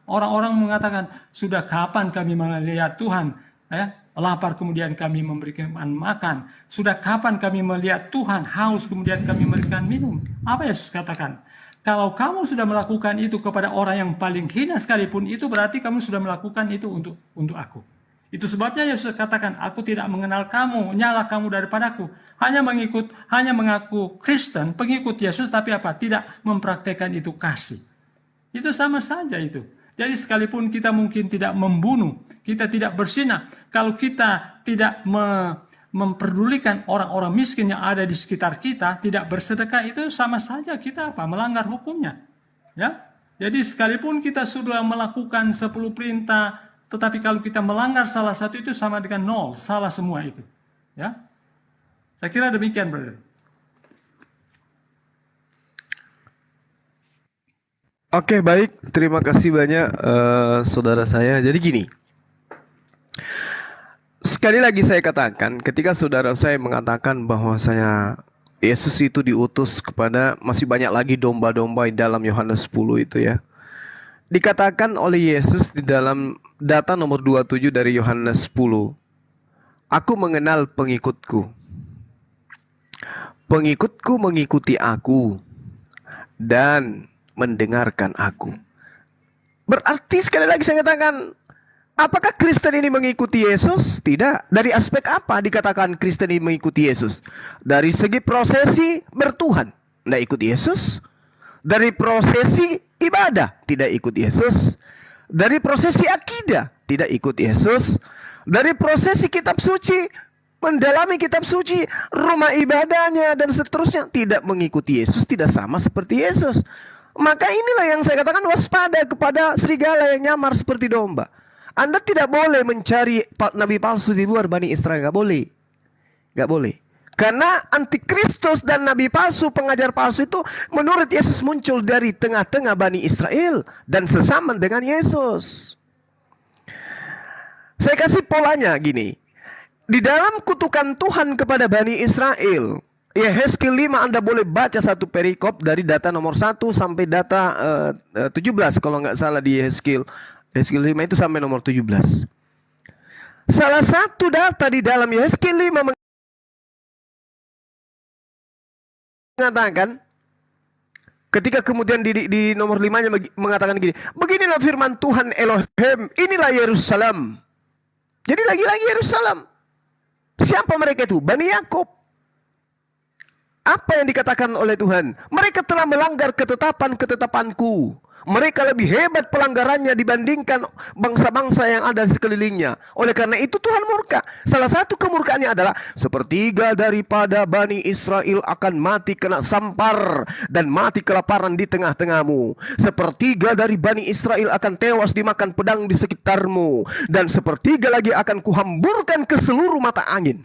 orang-orang mengatakan, sudah kapan kami melihat Tuhan, ya, lapar kemudian kami memberikan makan. Sudah kapan kami melihat Tuhan haus kemudian kami memberikan minum. Apa Yesus katakan? Kalau kamu sudah melakukan itu kepada orang yang paling hina sekalipun, itu berarti kamu sudah melakukan itu untuk aku. Itu sebabnya Yesus katakan, aku tidak mengenal kamu, nyala kamu daripadaku. Hanya mengaku Kristen, pengikut Yesus, tapi apa? Tidak mempraktekkan itu kasih. Itu sama saja itu. Jadi sekalipun kita mungkin tidak membunuh, kita tidak berzina, kalau kita tidak memperdulikan orang-orang miskin yang ada di sekitar kita, tidak bersedekah, itu sama saja kita melanggar hukumnya. Ya, jadi sekalipun kita sudah melakukan 10 perintah, tetapi kalau kita melanggar salah satu itu sama dengan 0, salah semua itu. Ya, saya kira demikian, brother. Oke, baik. Terima kasih banyak saudara saya. Jadi gini, sekali lagi saya katakan, ketika saudara saya mengatakan bahwasanya Yesus itu diutus kepada masih banyak lagi domba-domba di dalam Yohanes 10 itu, ya. Dikatakan oleh Yesus di dalam data nomor 27 dari Yohanes 10. Aku mengenal pengikutku. Pengikutku mengikuti aku dan mendengarkan aku. Berarti sekali lagi saya katakan, apakah Kristen ini mengikuti Yesus? Tidak. Dari aspek apa dikatakan Kristen ini mengikuti Yesus? Dari segi prosesi bertuhan, tidak ikut Yesus. Dari prosesi ibadah, tidak ikut Yesus. Dari prosesi akidah, tidak ikut Yesus. Dari prosesi kitab suci, mendalami kitab suci, rumah ibadahnya dan seterusnya, tidak mengikuti Yesus, tidak sama seperti Yesus. Maka inilah yang saya katakan, waspada kepada serigala yang nyamar seperti domba. Anda tidak boleh mencari nabi palsu di luar Bani Israel. Gak boleh. Gak boleh. Karena antikristus dan nabi palsu, pengajar palsu itu menurut Yesus muncul dari tengah-tengah Bani Israel dan sesama dengan Yesus. Saya kasih polanya gini. Di dalam kutukan Tuhan kepada Bani Israel, Yehezkiel 5 Anda boleh baca satu perikop dari data nomor 1 sampai data 17 kalau nggak salah di Yehezkiel 5 itu sampai nomor 17. Salah satu data di dalam Yehezkiel 5 mengatakan, ketika kemudian di nomor 5-nya mengatakan gini, beginilah firman Tuhan Elohim, inilah Yerusalem. Jadi lagi-lagi Yerusalem. Siapa mereka itu? Bani Yakub. Apa yang dikatakan oleh Tuhan? Mereka telah melanggar ketetapan-ketetapanku. Mereka lebih hebat pelanggarannya dibandingkan bangsa-bangsa yang ada di sekelilingnya. Oleh karena itu Tuhan murka. Salah satu kemurkaannya adalah sepertiga daripada Bani Israel akan mati kena sampar dan mati kelaparan di tengah-tengahmu. Sepertiga dari Bani Israel akan tewas dimakan pedang di sekitarmu. Dan sepertiga lagi akan kuhamburkan ke seluruh mata angin.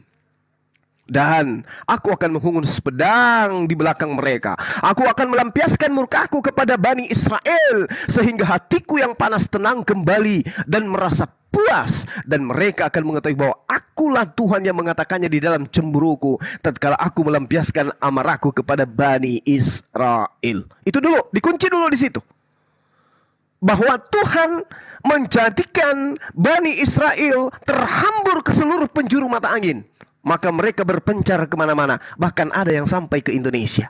Dan aku akan menghunus pedang di belakang mereka. Aku akan melampiaskan murkaku kepada Bani Israel, sehingga hatiku yang panas tenang kembali dan merasa puas. Dan mereka akan mengetahui bahwa akulah Tuhan yang mengatakannya di dalam cemburuku, tatkala aku melampiaskan amarahku kepada Bani Israel. Itu dulu, dikunci dulu di situ. Bahwa Tuhan menjadikan Bani Israel terhambur ke seluruh penjuru mata angin. Maka mereka berpencar kemana-mana. Bahkan ada yang sampai ke Indonesia.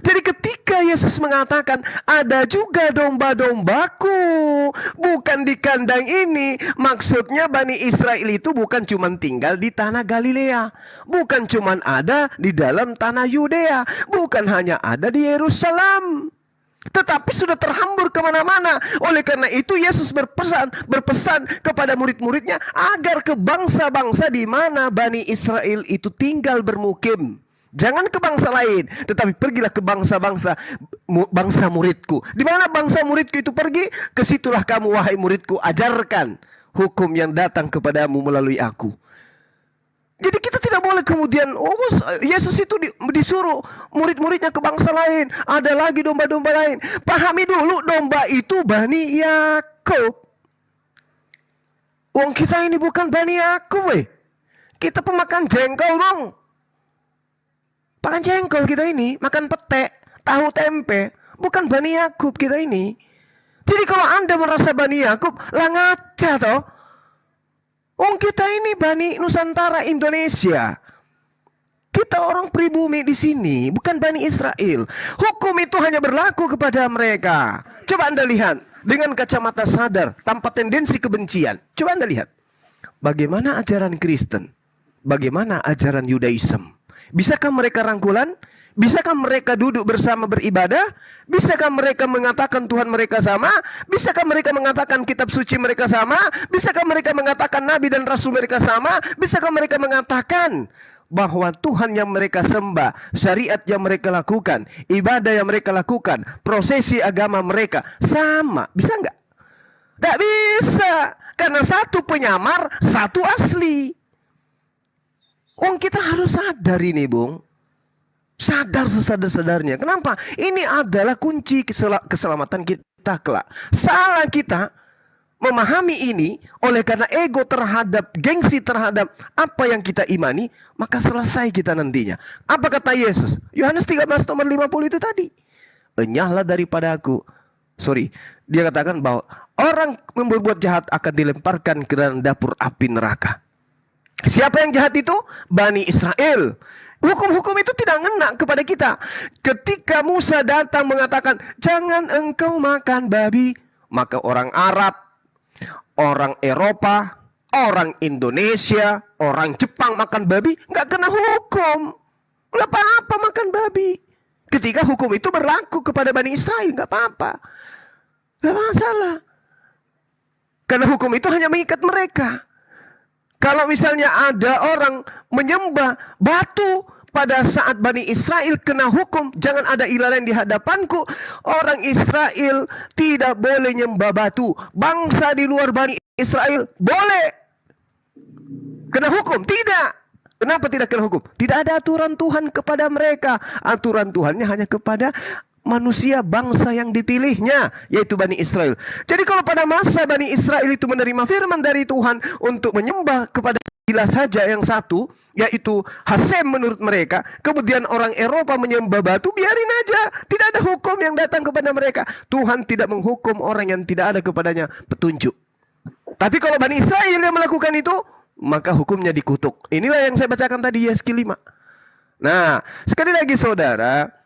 Jadi ketika Ketika Yesus mengatakan, ada juga domba-dombaku, bukan di kandang ini. Maksudnya Bani Israel itu bukan cuma tinggal di tanah Galilea, bukan cuma ada di dalam tanah Yudea, bukan hanya ada di Yerusalem, tetapi sudah terhambur kemana-mana. Oleh karena itu Yesus berpesan kepada murid-muridnya agar ke bangsa-bangsa di mana Bani Israel itu tinggal bermukim. Jangan ke bangsa lain, tetapi pergilah ke bangsa-bangsa, bangsa muridku. Di mana bangsa muridku itu pergi, kesitulah kamu wahai muridku, ajarkan hukum yang datang kepadamu melalui aku. Jadi kita tidak boleh kemudian, Yesus itu disuruh murid-muridnya ke bangsa lain, ada lagi domba-domba lain. Pahami dulu, domba itu Bani Yakub. Wong kita ini bukan Bani Yakub, weh. Kita pemakan jengkol, dong. Makan jengkol kita ini, makan pete, tahu tempe, bukan Bani Yakub kita ini. Jadi kalau Anda merasa Bani Yakub, lah ngaca toh. Kita ini Bani Nusantara Indonesia. Kita orang pribumi di sini, bukan Bani Israel. Hukum itu hanya berlaku kepada mereka. Coba Anda lihat dengan kacamata sadar, tanpa tendensi kebencian. Coba Anda lihat bagaimana ajaran Kristen, bagaimana ajaran Yudaism. Bisakah mereka rangkulan? Bisakah mereka duduk bersama beribadah? Bisakah mereka mengatakan Tuhan mereka sama? Bisakah mereka mengatakan kitab suci mereka sama? Bisakah mereka mengatakan nabi dan rasul mereka sama? Bisakah mereka mengatakan bahwa Tuhan yang mereka sembah, syariat yang mereka lakukan, ibadah yang mereka lakukan, prosesi agama mereka sama? Bisa nggak? Nggak bisa. Karena satu penyamar, satu asli. Kita harus sadar ini, Bung. Sadar sesadar-sadarnya. Kenapa? Ini adalah kunci keselamatan kita kelak. Salah kita memahami ini oleh karena ego terhadap, gengsi terhadap apa yang kita imani, maka selesai kita nantinya. Apa kata Yesus? Yohanes 13:50 itu tadi. Enyahlah daripada aku. Dia katakan bahwa orang berbuat jahat akan dilemparkan ke dalam dapur api neraka. Siapa yang jahat itu? Bani Israel. Hukum-hukum itu tidak ngena kepada kita. Ketika Musa datang mengatakan, jangan engkau makan babi, maka orang Arab, orang Eropa, orang Indonesia, orang Jepang makan babi, nggak kena hukum. Nggak apa-apa makan babi. Ketika hukum itu berlaku kepada Bani Israel, nggak apa-apa. Nggak masalah. Karena hukum itu hanya mengikat mereka. Kalau misalnya ada orang menyembah batu pada saat Bani Israel kena hukum, jangan ada ilah lain di hadapanku. Orang Israel tidak boleh nyembah batu. Bangsa di luar Bani Israel boleh kena hukum? Tidak. Kenapa tidak kena hukum? Tidak ada aturan Tuhan kepada mereka. Aturan Tuhannya hanya kepada manusia bangsa yang dipilihnya, yaitu Bani Israel. Jadi kalau pada masa Bani Israel itu menerima firman dari Tuhan untuk menyembah kepada ilah saja yang satu, yaitu Hasem menurut mereka, kemudian orang Eropa menyembah batu, biarin aja. Tidak ada hukum yang datang kepada mereka. Tuhan tidak menghukum orang yang tidak ada kepadanya petunjuk. Tapi kalau Bani Israel yang melakukan itu, maka hukumnya dikutuk. Inilah yang saya bacakan tadi, Yeskiel 5. Nah, sekali lagi saudara,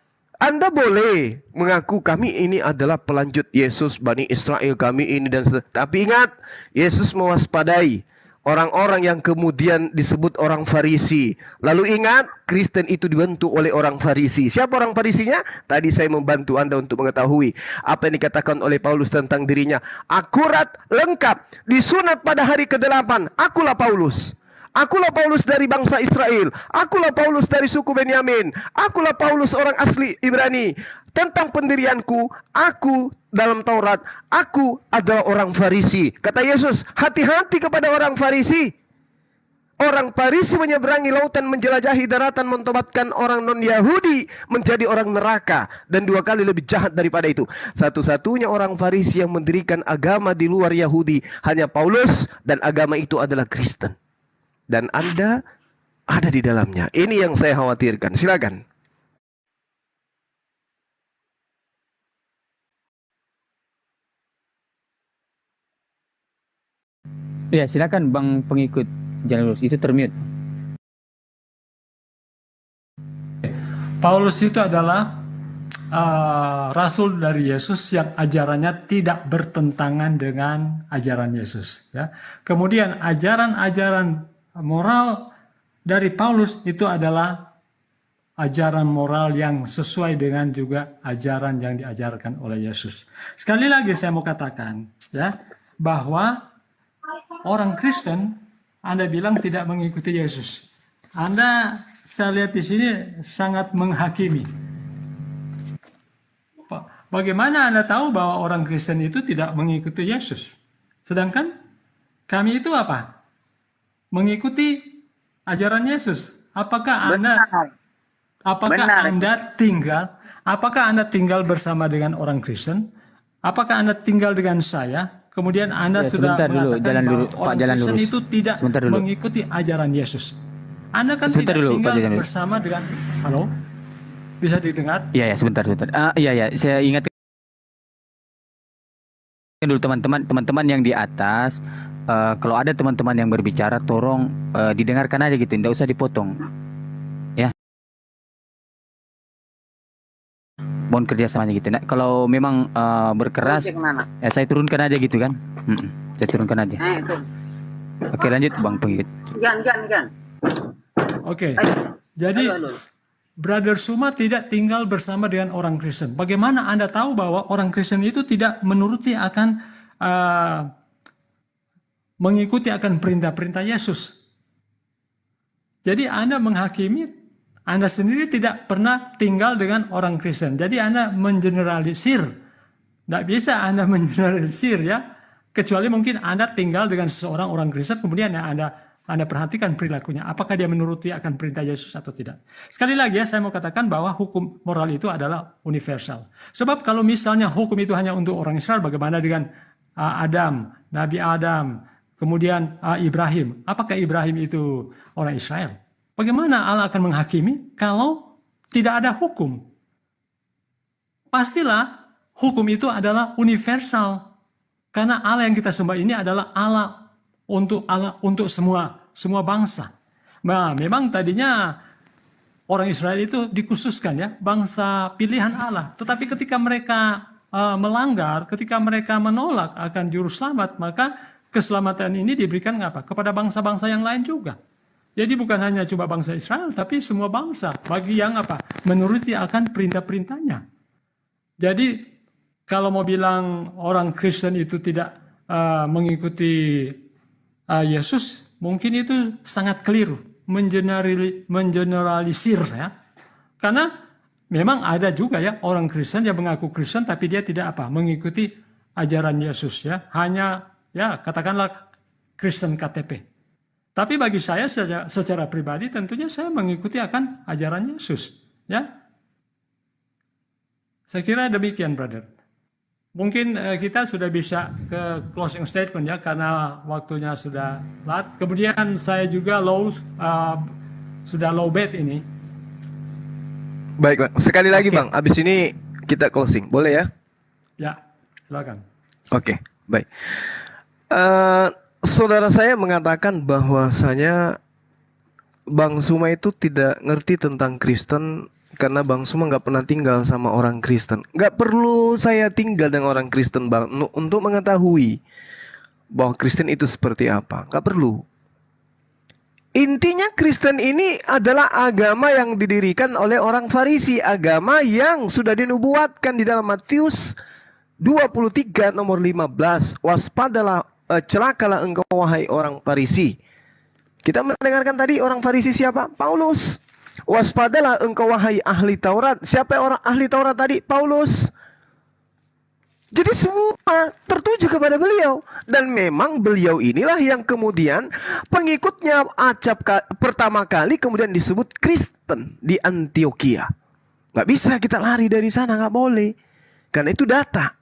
Anda boleh mengaku kami ini adalah pelanjut Yesus, Bani Israel kami ini dan tapi ingat, Yesus mewaspadai orang-orang yang kemudian disebut orang Farisi. Lalu ingat, Kristen itu dibentuk oleh orang Farisi. Siapa orang Farisinya? Tadi saya membantu Anda untuk mengetahui apa yang dikatakan oleh Paulus tentang dirinya. Akurat, lengkap, disunat pada hari ke-8. Akulah Paulus. Akulah Paulus dari bangsa Israel. Akulah Paulus dari suku Benyamin. Akulah Paulus orang asli Ibrani. Tentang pendirianku, aku dalam Taurat, aku adalah orang Farisi. Kata Yesus, hati-hati kepada orang Farisi. Orang Farisi menyeberangi lautan, menjelajahi daratan, mentobatkan orang non-Yahudi menjadi orang neraka. Dan 2 kali lebih jahat daripada itu. Satu-satunya orang Farisi yang mendirikan agama di luar Yahudi hanya Paulus, dan agama itu adalah Kristen. Dan Anda ada di dalamnya. Ini yang saya khawatirkan. Silakan. Ya, silakan Bang pengikut Jalan Lurus. Itu termute. Paulus itu adalah rasul dari Yesus yang ajarannya tidak bertentangan dengan ajaran Yesus. Ya. Kemudian ajaran-ajaran moral dari Paulus itu adalah ajaran moral yang sesuai dengan juga ajaran yang diajarkan oleh Yesus. Sekali lagi saya mau katakan ya bahwa orang Kristen Anda bilang tidak mengikuti Yesus. Anda saya lihat di sini sangat menghakimi. Bagaimana Anda tahu bahwa orang Kristen itu tidak mengikuti Yesus? Sedangkan kami itu apa? Mengikuti ajaran Yesus. Apakah Anda tinggal bersama dengan orang Kristen? Apakah Anda tinggal dengan saya? Kemudian Anda sudah mengatakan bahwa orang Kristen itu tidak mengikuti ajaran Yesus. Anda kan tidak tinggal bersama dengan halo? Bisa didengar? Iya, sebentar. Iya, saya ingat dulu teman-teman yang di atas. Kalau ada teman-teman yang berbicara, tolong didengarkan aja gitu, tidak usah dipotong. Ya, mohon kerjasamanya gitu. Nah, kalau memang berkeras, ya saya turunkan aja gitu kan. Saya turunkan aja. Oke, lanjut Bang Penggigit. Oke, jadi Brother Suma tidak tinggal bersama dengan orang Kristen. Bagaimana Anda tahu bahwa orang Kristen itu tidak menuruti akan mengikuti akan perintah-perintah Yesus? Jadi Anda menghakimi, Anda sendiri tidak pernah tinggal dengan orang Kristen. Jadi Anda mengeneralisir. Tidak bisa Anda mengeneralisir ya. Kecuali mungkin Anda tinggal dengan seseorang orang Kristen, kemudian Anda perhatikan perilakunya, apakah dia menuruti akan perintah Yesus atau tidak. Sekali lagi ya, saya mau katakan bahwa hukum moral itu adalah universal. Sebab kalau misalnya hukum itu hanya untuk orang Israel, bagaimana dengan Nabi Adam, kemudian Ibrahim? Apakah Ibrahim itu orang Israel? Bagaimana Allah akan menghakimi kalau tidak ada hukum? Pastilah hukum itu adalah universal. Karena Allah yang kita sembah ini adalah Allah untuk semua bangsa. Nah, memang tadinya orang Israel itu dikhususkan ya, bangsa pilihan Allah. Tetapi ketika mereka melanggar, ketika mereka menolak akan juru selamat, maka keselamatan ini diberikan apa? Kepada bangsa-bangsa yang lain juga. Jadi bukan hanya cuma bangsa Israel, tapi semua bangsa bagi yang apa? Menuruti akan perintah-perintahnya. Jadi kalau mau bilang orang Kristen itu tidak mengikuti Yesus, mungkin itu sangat keliru, mengeneralisir ya. Karena memang ada juga ya orang Kristen yang mengaku Kristen tapi dia tidak mengikuti ajaran Yesus ya. Hanya ya katakanlah Kristen KTP. Tapi bagi saya secara pribadi tentunya saya mengikuti akan ajaran Yesus ya. Saya kira demikian, brother. Mungkin kita sudah bisa ke closing statement ya, karena waktunya sudah lat. Kemudian saya juga sudah low bed ini. Baik Bang, sekali lagi Bang, abis ini kita closing, boleh ya? Ya, silakan. Oke, baik. Saudara saya mengatakan bahwasanya Bang Suma itu tidak ngerti tentang Kristen karena Bang Suma nggak pernah tinggal sama orang Kristen. Nggak perlu saya tinggal dengan orang Kristen Bang untuk mengetahui bahwa Kristen itu seperti apa. Nggak perlu. Intinya Kristen ini adalah agama yang didirikan oleh orang Farisi, agama yang sudah dinubuatkan di dalam Matius 23 nomor 15. Waspadalah, celakalah engkau wahai orang Farisi. Kita mendengarkan tadi orang Farisi siapa? Paulus. Waspadalah engkau wahai ahli Taurat. Siapa orang ahli Taurat tadi? Paulus. Jadi semua tertuju kepada beliau. Dan memang beliau inilah yang kemudian pengikutnya pertama kali kemudian disebut Kristen di Antioquia. Nggak bisa kita lari dari sana, nggak boleh. Karena itu data.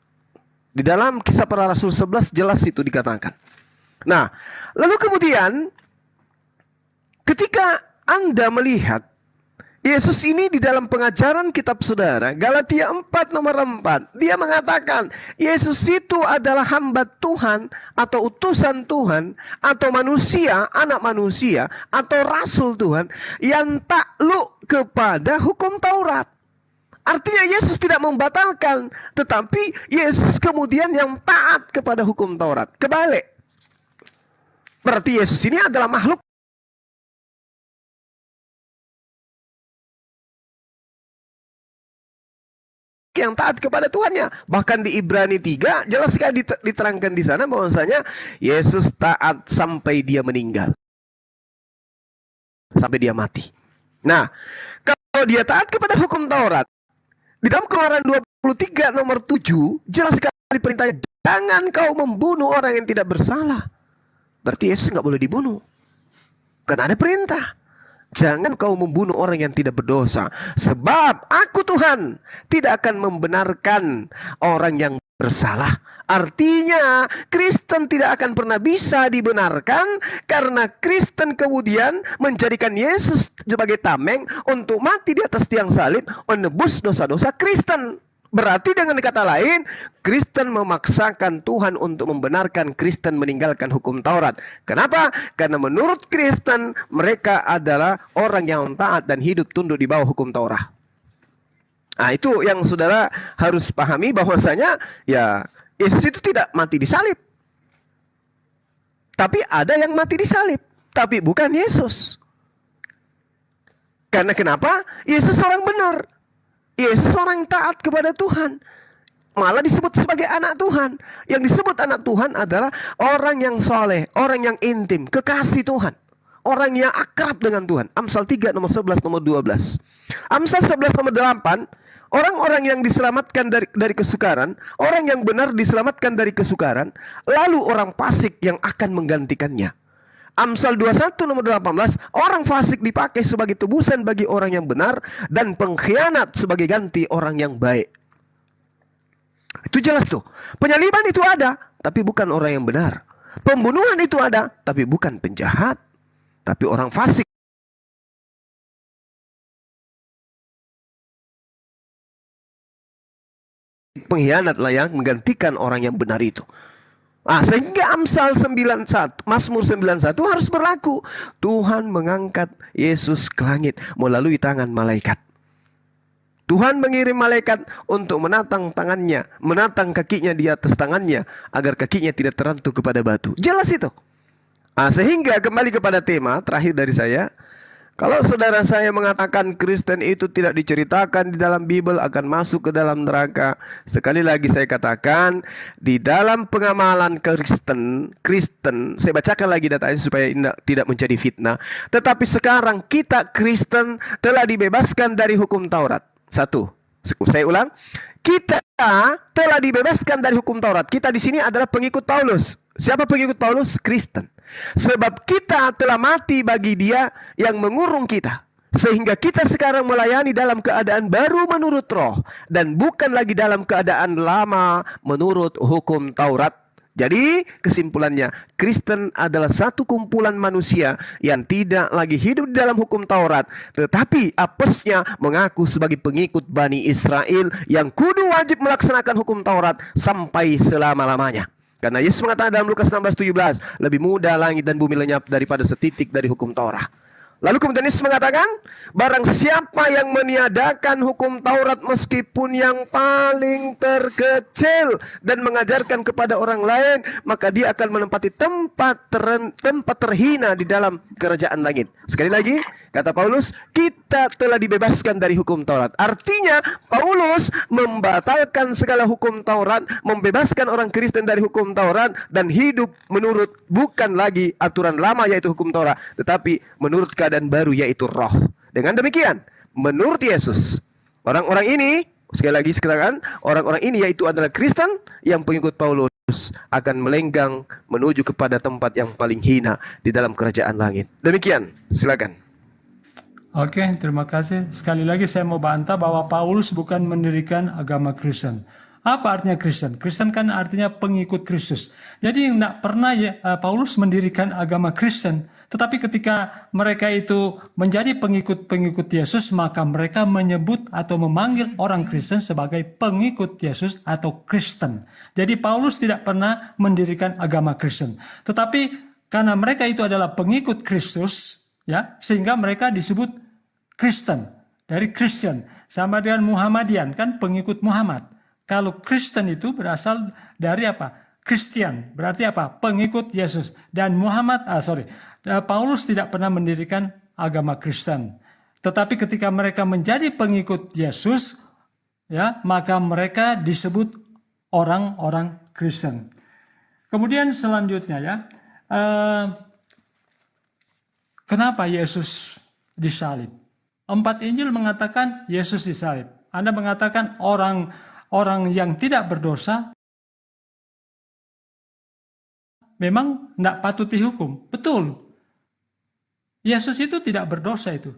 Di dalam Kisah Para Rasul 11 jelas itu dikatakan. Nah, lalu kemudian ketika Anda melihat Yesus ini di dalam pengajaran kitab saudara, Galatia 4 nomor 4, dia mengatakan Yesus itu adalah hamba Tuhan atau utusan Tuhan atau manusia, anak manusia atau rasul Tuhan yang takluk kepada hukum Taurat. Artinya Yesus tidak membatalkan, tetapi Yesus kemudian yang taat kepada hukum Taurat. Kebalik. Berarti Yesus ini adalah makhluk yang taat kepada Tuhannya. Bahkan di Ibrani 3 jelas sekali diterangkan di sana bahwasanya Yesus taat sampai dia meninggal. Sampai dia mati. Nah, kalau dia taat kepada hukum Taurat, di dalam Keluaran 23 nomor 7 jelas sekali perintahnya, jangan kau membunuh orang yang tidak bersalah. Berarti Yesus nggak boleh dibunuh. Karena ada perintah. Jangan kau membunuh orang yang tidak berdosa. Sebab aku Tuhan tidak akan membenarkan orang yang bersalah. Artinya Kristen tidak akan pernah bisa dibenarkan karena Kristen kemudian menjadikan Yesus sebagai tameng untuk mati di atas tiang salib menebus dosa-dosa Kristen. Berarti dengan kata lain, Kristen memaksakan Tuhan untuk membenarkan Kristen meninggalkan hukum Taurat. Kenapa? Karena menurut Kristen, mereka adalah orang yang taat dan hidup tunduk di bawah hukum Taurat. Nah, itu yang saudara harus pahami bahwasanya ya Yesus itu tidak mati di salib. Tapi ada yang mati di salib, tapi bukan Yesus. Karena kenapa? Yesus orang benar. Yesus orang taat kepada Tuhan. Malah disebut sebagai anak Tuhan. Yang disebut anak Tuhan adalah orang yang soleh, orang yang intim, kekasih Tuhan. Orang yang akrab dengan Tuhan. Amsal 3 nomor 11 nomor 12. Amsal 11 nomor 8. Orang-orang yang diselamatkan dari kesukaran. Orang yang benar diselamatkan dari kesukaran. Lalu orang fasik yang akan menggantikannya. Amsal 21 nomor 18, orang fasik dipakai sebagai tebusan bagi orang yang benar dan pengkhianat sebagai ganti orang yang baik. Itu jelas tuh. Penyaliban itu ada, tapi bukan orang yang benar. Pembunuhan itu ada, tapi bukan penjahat, tapi orang fasik. Pengkhianatlah yang menggantikan orang yang benar itu. Sehingga Amsal 91, Mazmur 91 harus berlaku. Tuhan mengangkat Yesus ke langit melalui tangan malaikat. Tuhan mengirim malaikat untuk menatang tangannya, menatang kakinya di atas tangannya, agar kakinya tidak terantuk kepada batu. Jelas itu. Sehingga kembali kepada tema terakhir dari saya. Kalau saudara saya mengatakan Kristen itu tidak diceritakan di dalam Bible akan masuk ke dalam neraka. Sekali lagi saya katakan, di dalam pengamalan Kristen, saya bacakan lagi datanya supaya tidak menjadi fitnah. Tetapi sekarang kita Kristen telah dibebaskan dari hukum Taurat. Satu, saya ulang. Kita telah dibebaskan dari hukum Taurat. Kita di sini adalah pengikut Paulus. Siapa pengikut Paulus? Kristen. Sebab kita telah mati bagi dia yang mengurung kita. Sehingga kita sekarang melayani dalam keadaan baru menurut roh. Dan bukan lagi dalam keadaan lama menurut hukum Taurat. Jadi kesimpulannya, Kristen adalah satu kumpulan manusia yang tidak lagi hidup di dalam hukum Taurat, tetapi apesnya mengaku sebagai pengikut Bani Israel yang kudu wajib melaksanakan hukum Taurat sampai selama-lamanya. Karena Yesus mengatakan dalam Lukas 16:17, lebih mudah langit dan bumi lenyap daripada setitik dari hukum Taurat. Lalu kemudian Yesus mengatakan, barang siapa yang meniadakan hukum Taurat meskipun yang paling terkecil dan mengajarkan kepada orang lain, maka dia akan menempati tempat terhina di dalam kerajaan langit. Sekali lagi, kata Paulus, kita telah dibebaskan dari hukum Taurat. Artinya, Paulus membatalkan segala hukum Taurat, membebaskan orang Kristen dari hukum Taurat, dan hidup menurut bukan lagi aturan lama yaitu hukum Taurat, tetapi menurut keadaan baru yaitu roh. Dengan demikian, menurut Yesus, orang-orang ini, sekali lagi sekatakan, orang-orang ini yaitu adalah Kristen yang pengikut Paulus akan melenggang menuju kepada tempat yang paling hina di dalam kerajaan langit. Demikian, silakan. Oke, terima kasih. Sekali lagi saya mau bantah bahwa Paulus bukan mendirikan agama Kristen. Apa artinya Kristen? Kristen kan artinya pengikut Kristus. Jadi tidak pernah Paulus mendirikan agama Kristen. Tetapi ketika mereka itu menjadi pengikut-pengikut Yesus, maka mereka menyebut atau memanggil orang Kristen sebagai pengikut Yesus atau Kristen. Jadi Paulus tidak pernah mendirikan agama Kristen. Tetapi karena mereka itu adalah pengikut Kristus, ya, sehingga mereka disebut Kristen, dari Christian. Sama dengan Muhammadian, kan pengikut Muhammad. Kalau Kristen itu berasal dari apa? Christian, berarti apa? Pengikut Yesus. Dan Paulus tidak pernah mendirikan agama Kristen. Tetapi ketika mereka menjadi pengikut Yesus, ya, maka mereka disebut orang-orang Kristen. Kemudian selanjutnya ya, kenapa Yesus disalib? 4 Injil mengatakan Yesus disalib. Anda mengatakan orang yang tidak berdosa memang tidak patut dihukum. Betul. Yesus itu tidak berdosa itu.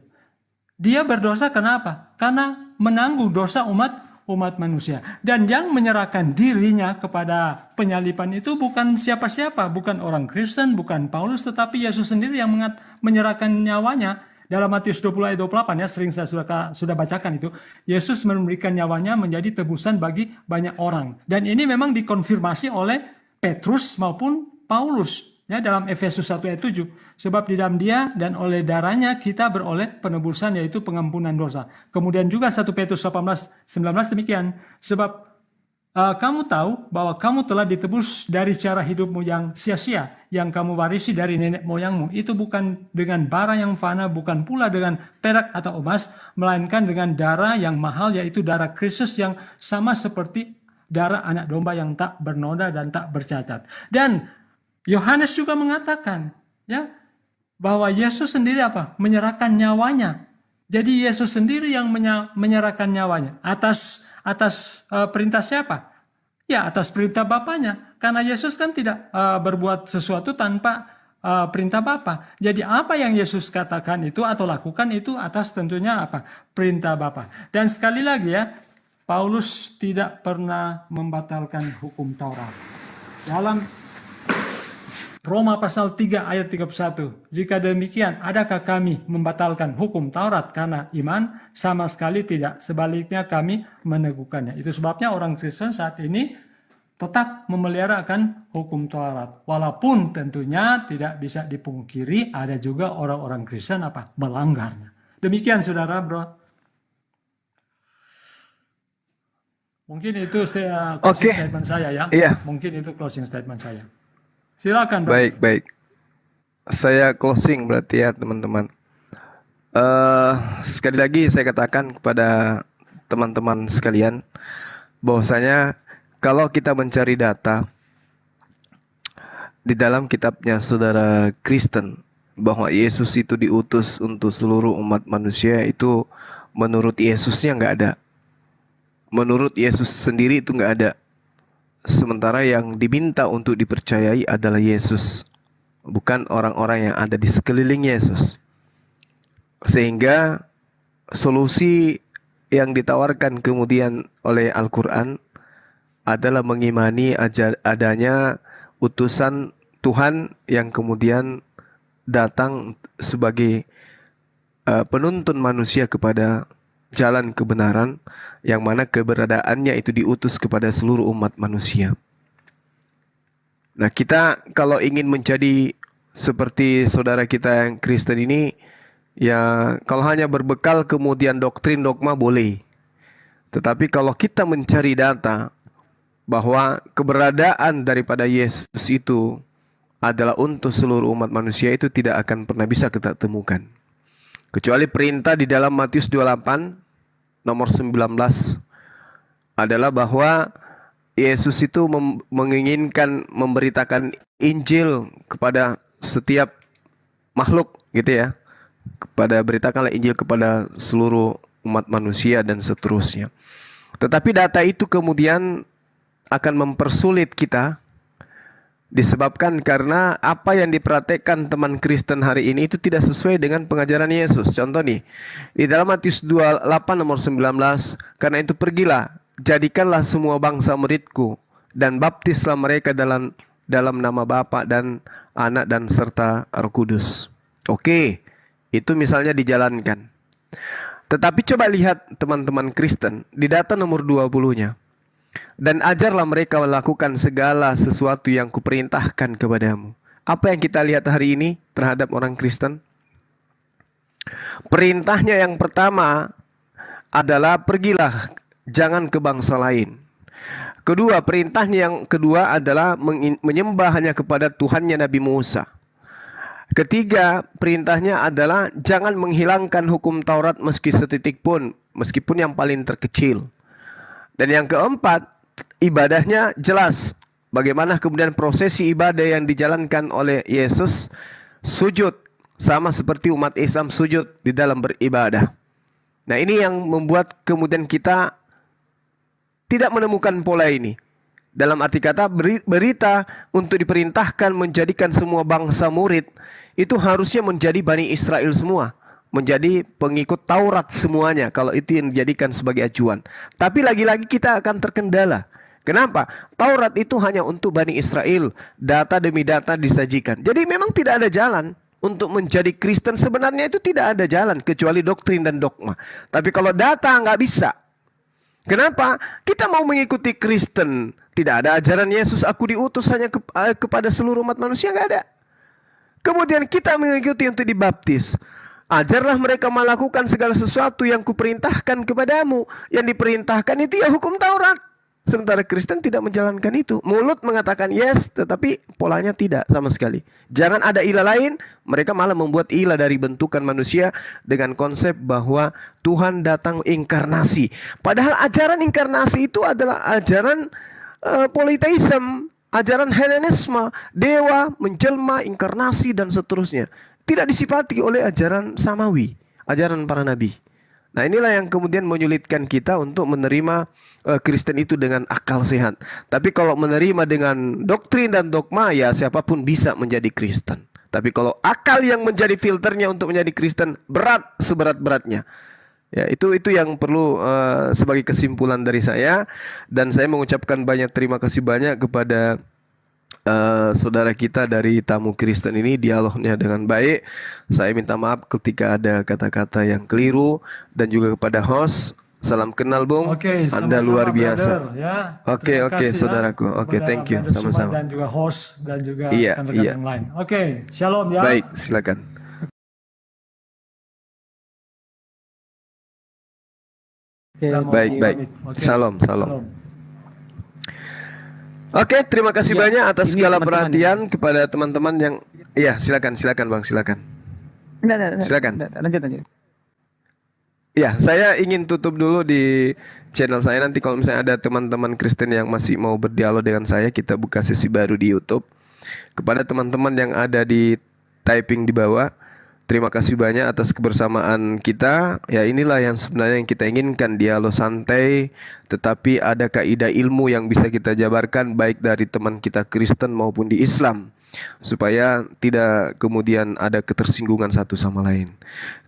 Dia berdosa kenapa? Karena menanggung dosa umat manusia. Dan yang menyerahkan dirinya kepada penyaliban itu bukan siapa-siapa, bukan orang Kristen, bukan Paulus, tetapi Yesus sendiri yang menyerahkan nyawanya. Dalam Matius 20 ayat 28 ya, sering saya sudah bacakan itu. Yesus memberikan nyawanya menjadi tebusan bagi banyak orang. Dan ini memang dikonfirmasi oleh Petrus maupun Paulus ya, dalam Efesus 1 ayat 7. Sebab di dalam dia dan oleh darahnya kita beroleh penebusan, yaitu pengampunan dosa. Kemudian juga 1 Petrus 18:19 demikian. Sebab kamu tahu bahwa kamu telah ditebus dari cara hidupmu yang sia-sia, yang kamu warisi dari nenek moyangmu. Itu bukan dengan bara yang fana, bukan pula dengan perak atau emas, melainkan dengan darah yang mahal, yaitu darah Kristus yang sama seperti darah anak domba yang tak bernoda dan tak bercacat. Dan Yohanes juga mengatakan ya, bahwa Yesus sendiri apa? Menyerahkan nyawanya. Jadi Yesus sendiri yang menyerahkan nyawanya atas perintah siapa? Ya, atas perintah Bapaknya. Karena Yesus kan tidak berbuat sesuatu tanpa perintah Bapa. Jadi apa yang Yesus katakan itu atau lakukan itu atas tentunya apa? Perintah Bapa. Dan sekali lagi ya, Paulus tidak pernah membatalkan hukum Taurat. Dalam Roma pasal 3 ayat 31. Jika demikian, adakah kami membatalkan hukum Taurat karena iman? Sama sekali tidak. Sebaliknya kami meneguhkannya. Itu sebabnya orang Kristen saat ini tetap memelihara akan hukum Taurat. Walaupun tentunya tidak bisa dipungkiri ada juga orang-orang Kristen apa? Melanggarnya. Demikian saudara, bro. Mungkin itu closing statement saya ya. Iya. Mungkin itu closing statement saya. Silakan, Bro. Baik. Saya closing berarti ya teman-teman. Sekali lagi saya katakan kepada teman-teman sekalian, bahwasanya kalau kita mencari data di dalam kitabnya saudara Kristen, bahwa Yesus itu diutus untuk seluruh umat manusia, itu menurut Yesusnya nggak ada. Menurut Yesus sendiri itu nggak ada. Sementara yang diminta untuk dipercayai adalah Yesus, bukan orang-orang yang ada di sekeliling Yesus. Sehingga solusi yang ditawarkan kemudian oleh Al-Quran adalah mengimani adanya utusan Tuhan yang kemudian datang sebagai penuntun manusia kepada jalan kebenaran, yang mana keberadaannya itu diutus kepada seluruh umat manusia. Nah, kita kalau ingin menjadi seperti saudara kita yang Kristen ini, ya kalau hanya berbekal kemudian doktrin dogma boleh. Tetapi kalau kita mencari data bahwa keberadaan daripada Yesus itu adalah untuk seluruh umat manusia, itu tidak akan pernah bisa kita temukan. Kecuali perintah di dalam Matius 28 nomor 19 adalah bahwa Yesus itu menginginkan memberitakan Injil kepada setiap makhluk gitu ya. Beritakanlah Injil kepada seluruh umat manusia dan seterusnya. Tetapi data itu kemudian akan mempersulit kita, disebabkan karena apa yang dipraktekkan teman Kristen hari ini itu tidak sesuai dengan pengajaran Yesus. Contoh nih, di dalam Matius 28 nomor 19, karena itu pergilah, jadikanlah semua bangsa muridku, dan baptislah mereka dalam nama Bapa dan Anak dan serta Roh Kudus. Oke, itu misalnya dijalankan. Tetapi coba lihat teman-teman Kristen, di data nomor 20-nya. Dan ajarlah mereka melakukan segala sesuatu yang kuperintahkan kepadamu. Apa yang kita lihat hari ini terhadap orang Kristen? Perintahnya yang pertama adalah pergilah, jangan ke bangsa lain. Kedua, perintahnya yang kedua adalah menyembah hanya kepada Tuhannya Nabi Musa. Ketiga, perintahnya adalah jangan menghilangkan hukum Taurat meski setitik pun, meskipun yang paling terkecil. Dan yang keempat, ibadahnya jelas. Bagaimana kemudian prosesi ibadah yang dijalankan oleh Yesus, sujud, sama seperti umat Islam sujud di dalam beribadah. Nah, ini yang membuat kemudian kita tidak menemukan pola ini. Dalam arti kata, berita untuk diperintahkan menjadikan semua bangsa murid, itu harusnya menjadi Bani Israel semua, menjadi pengikut Taurat semuanya, kalau itu yang dijadikan sebagai acuan. Tapi lagi-lagi kita akan terkendala. Kenapa? Taurat itu hanya untuk Bani Israel, data demi data disajikan. Jadi memang tidak ada jalan untuk menjadi Kristen, sebenarnya itu tidak ada jalan kecuali doktrin dan dogma. Tapi kalau data nggak bisa. Kenapa? Kita mau mengikuti Kristen, tidak ada ajaran Yesus aku diutus hanya kepada seluruh umat manusia, nggak ada. Kemudian kita mengikuti untuk dibaptis. Ajarlah mereka melakukan segala sesuatu yang kuperintahkan kepadamu. Yang diperintahkan itu ya hukum Taurat. Sementara Kristen tidak menjalankan itu. Mulut mengatakan yes, tetapi polanya tidak sama sekali. Jangan ada ilah lain. Mereka malah membuat ilah dari bentukan manusia dengan konsep bahwa Tuhan datang inkarnasi. Padahal ajaran inkarnasi itu adalah ajaran politeisme, ajaran Helenisme, dewa, menjelma, inkarnasi, dan seterusnya. Tidak disifati oleh ajaran samawi, ajaran para nabi. Nah, inilah yang kemudian menyulitkan kita untuk menerima Kristen itu dengan akal sehat. Tapi kalau menerima dengan doktrin dan dogma, ya siapapun bisa menjadi Kristen. Tapi kalau akal yang menjadi filternya untuk menjadi Kristen, berat seberat-beratnya. Ya, itu yang perlu sebagai kesimpulan dari saya. Dan saya mengucapkan terima kasih banyak kepada saudara kita dari tamu Kristen ini, dialognya dengan baik. Saya minta maaf ketika ada kata-kata yang keliru, dan juga kepada host, salam kenal Bung. Oke, Anda sama-sama, luar biasa. brother, ya. Oke, Terima kasih, saudaraku. Oke, kepada thank you, Brother Suma sama-sama. dan juga host dan juga Iya, rekan-rekan iya. yang lain. Oke, shalom ya. Baik, silakan. Baik. Oke. Salam. Shalom. Oke, terima kasih Ya, banyak atas ini segala teman-teman perhatian kepada teman-teman yang, iya, silakan Bang, silakan. Enggak, Silakan. lanjut. Ya, saya ingin tutup dulu di channel saya. Nanti kalau misalnya ada teman-teman Kristen yang masih mau berdialog dengan saya, kita buka sesi baru di YouTube. Kepada teman-teman yang ada di typing di bawah, terima kasih banyak atas kebersamaan kita. Ya, inilah yang sebenarnya yang kita inginkan, dialog santai, tetapi ada kaidah ilmu yang bisa kita jabarkan baik dari teman kita Kristen maupun di Islam, supaya tidak kemudian ada ketersinggungan satu sama lain.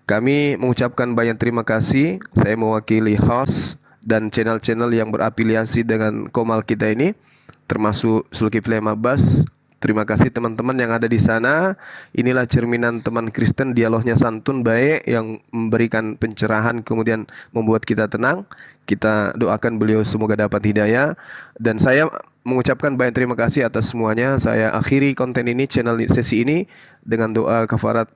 Kami mengucapkan banyak terima kasih. Saya mewakili host dan channel-channel yang berafiliasi dengan Komal kita ini, termasuk Zulkifli Abbas. Terima kasih teman-teman yang ada di sana. Inilah cerminan teman Kristen, dialognya santun, baik, yang memberikan pencerahan, kemudian membuat kita tenang. Kita doakan beliau semoga dapat hidayah. Dan saya mengucapkan banyak terima kasih atas semuanya. Saya akhiri konten ini, channel sesi ini, dengan doa kafarat.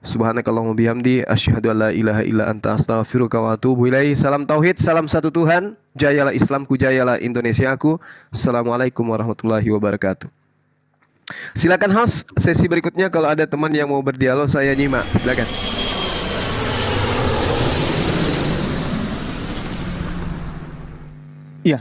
Subhanakallahumma bihamdi, asyhadu an la ilaha illa anta, astaghfiruka wa atubu ilaih. Salam tauhid, salam satu Tuhan. Jayalah Islamku, jayalah Indonesiaku. Assalamualaikum warahmatullahi wabarakatuh. Silakan host, sesi berikutnya kalau ada teman yang mau berdialog, saya nyimak. Silakan. Iya,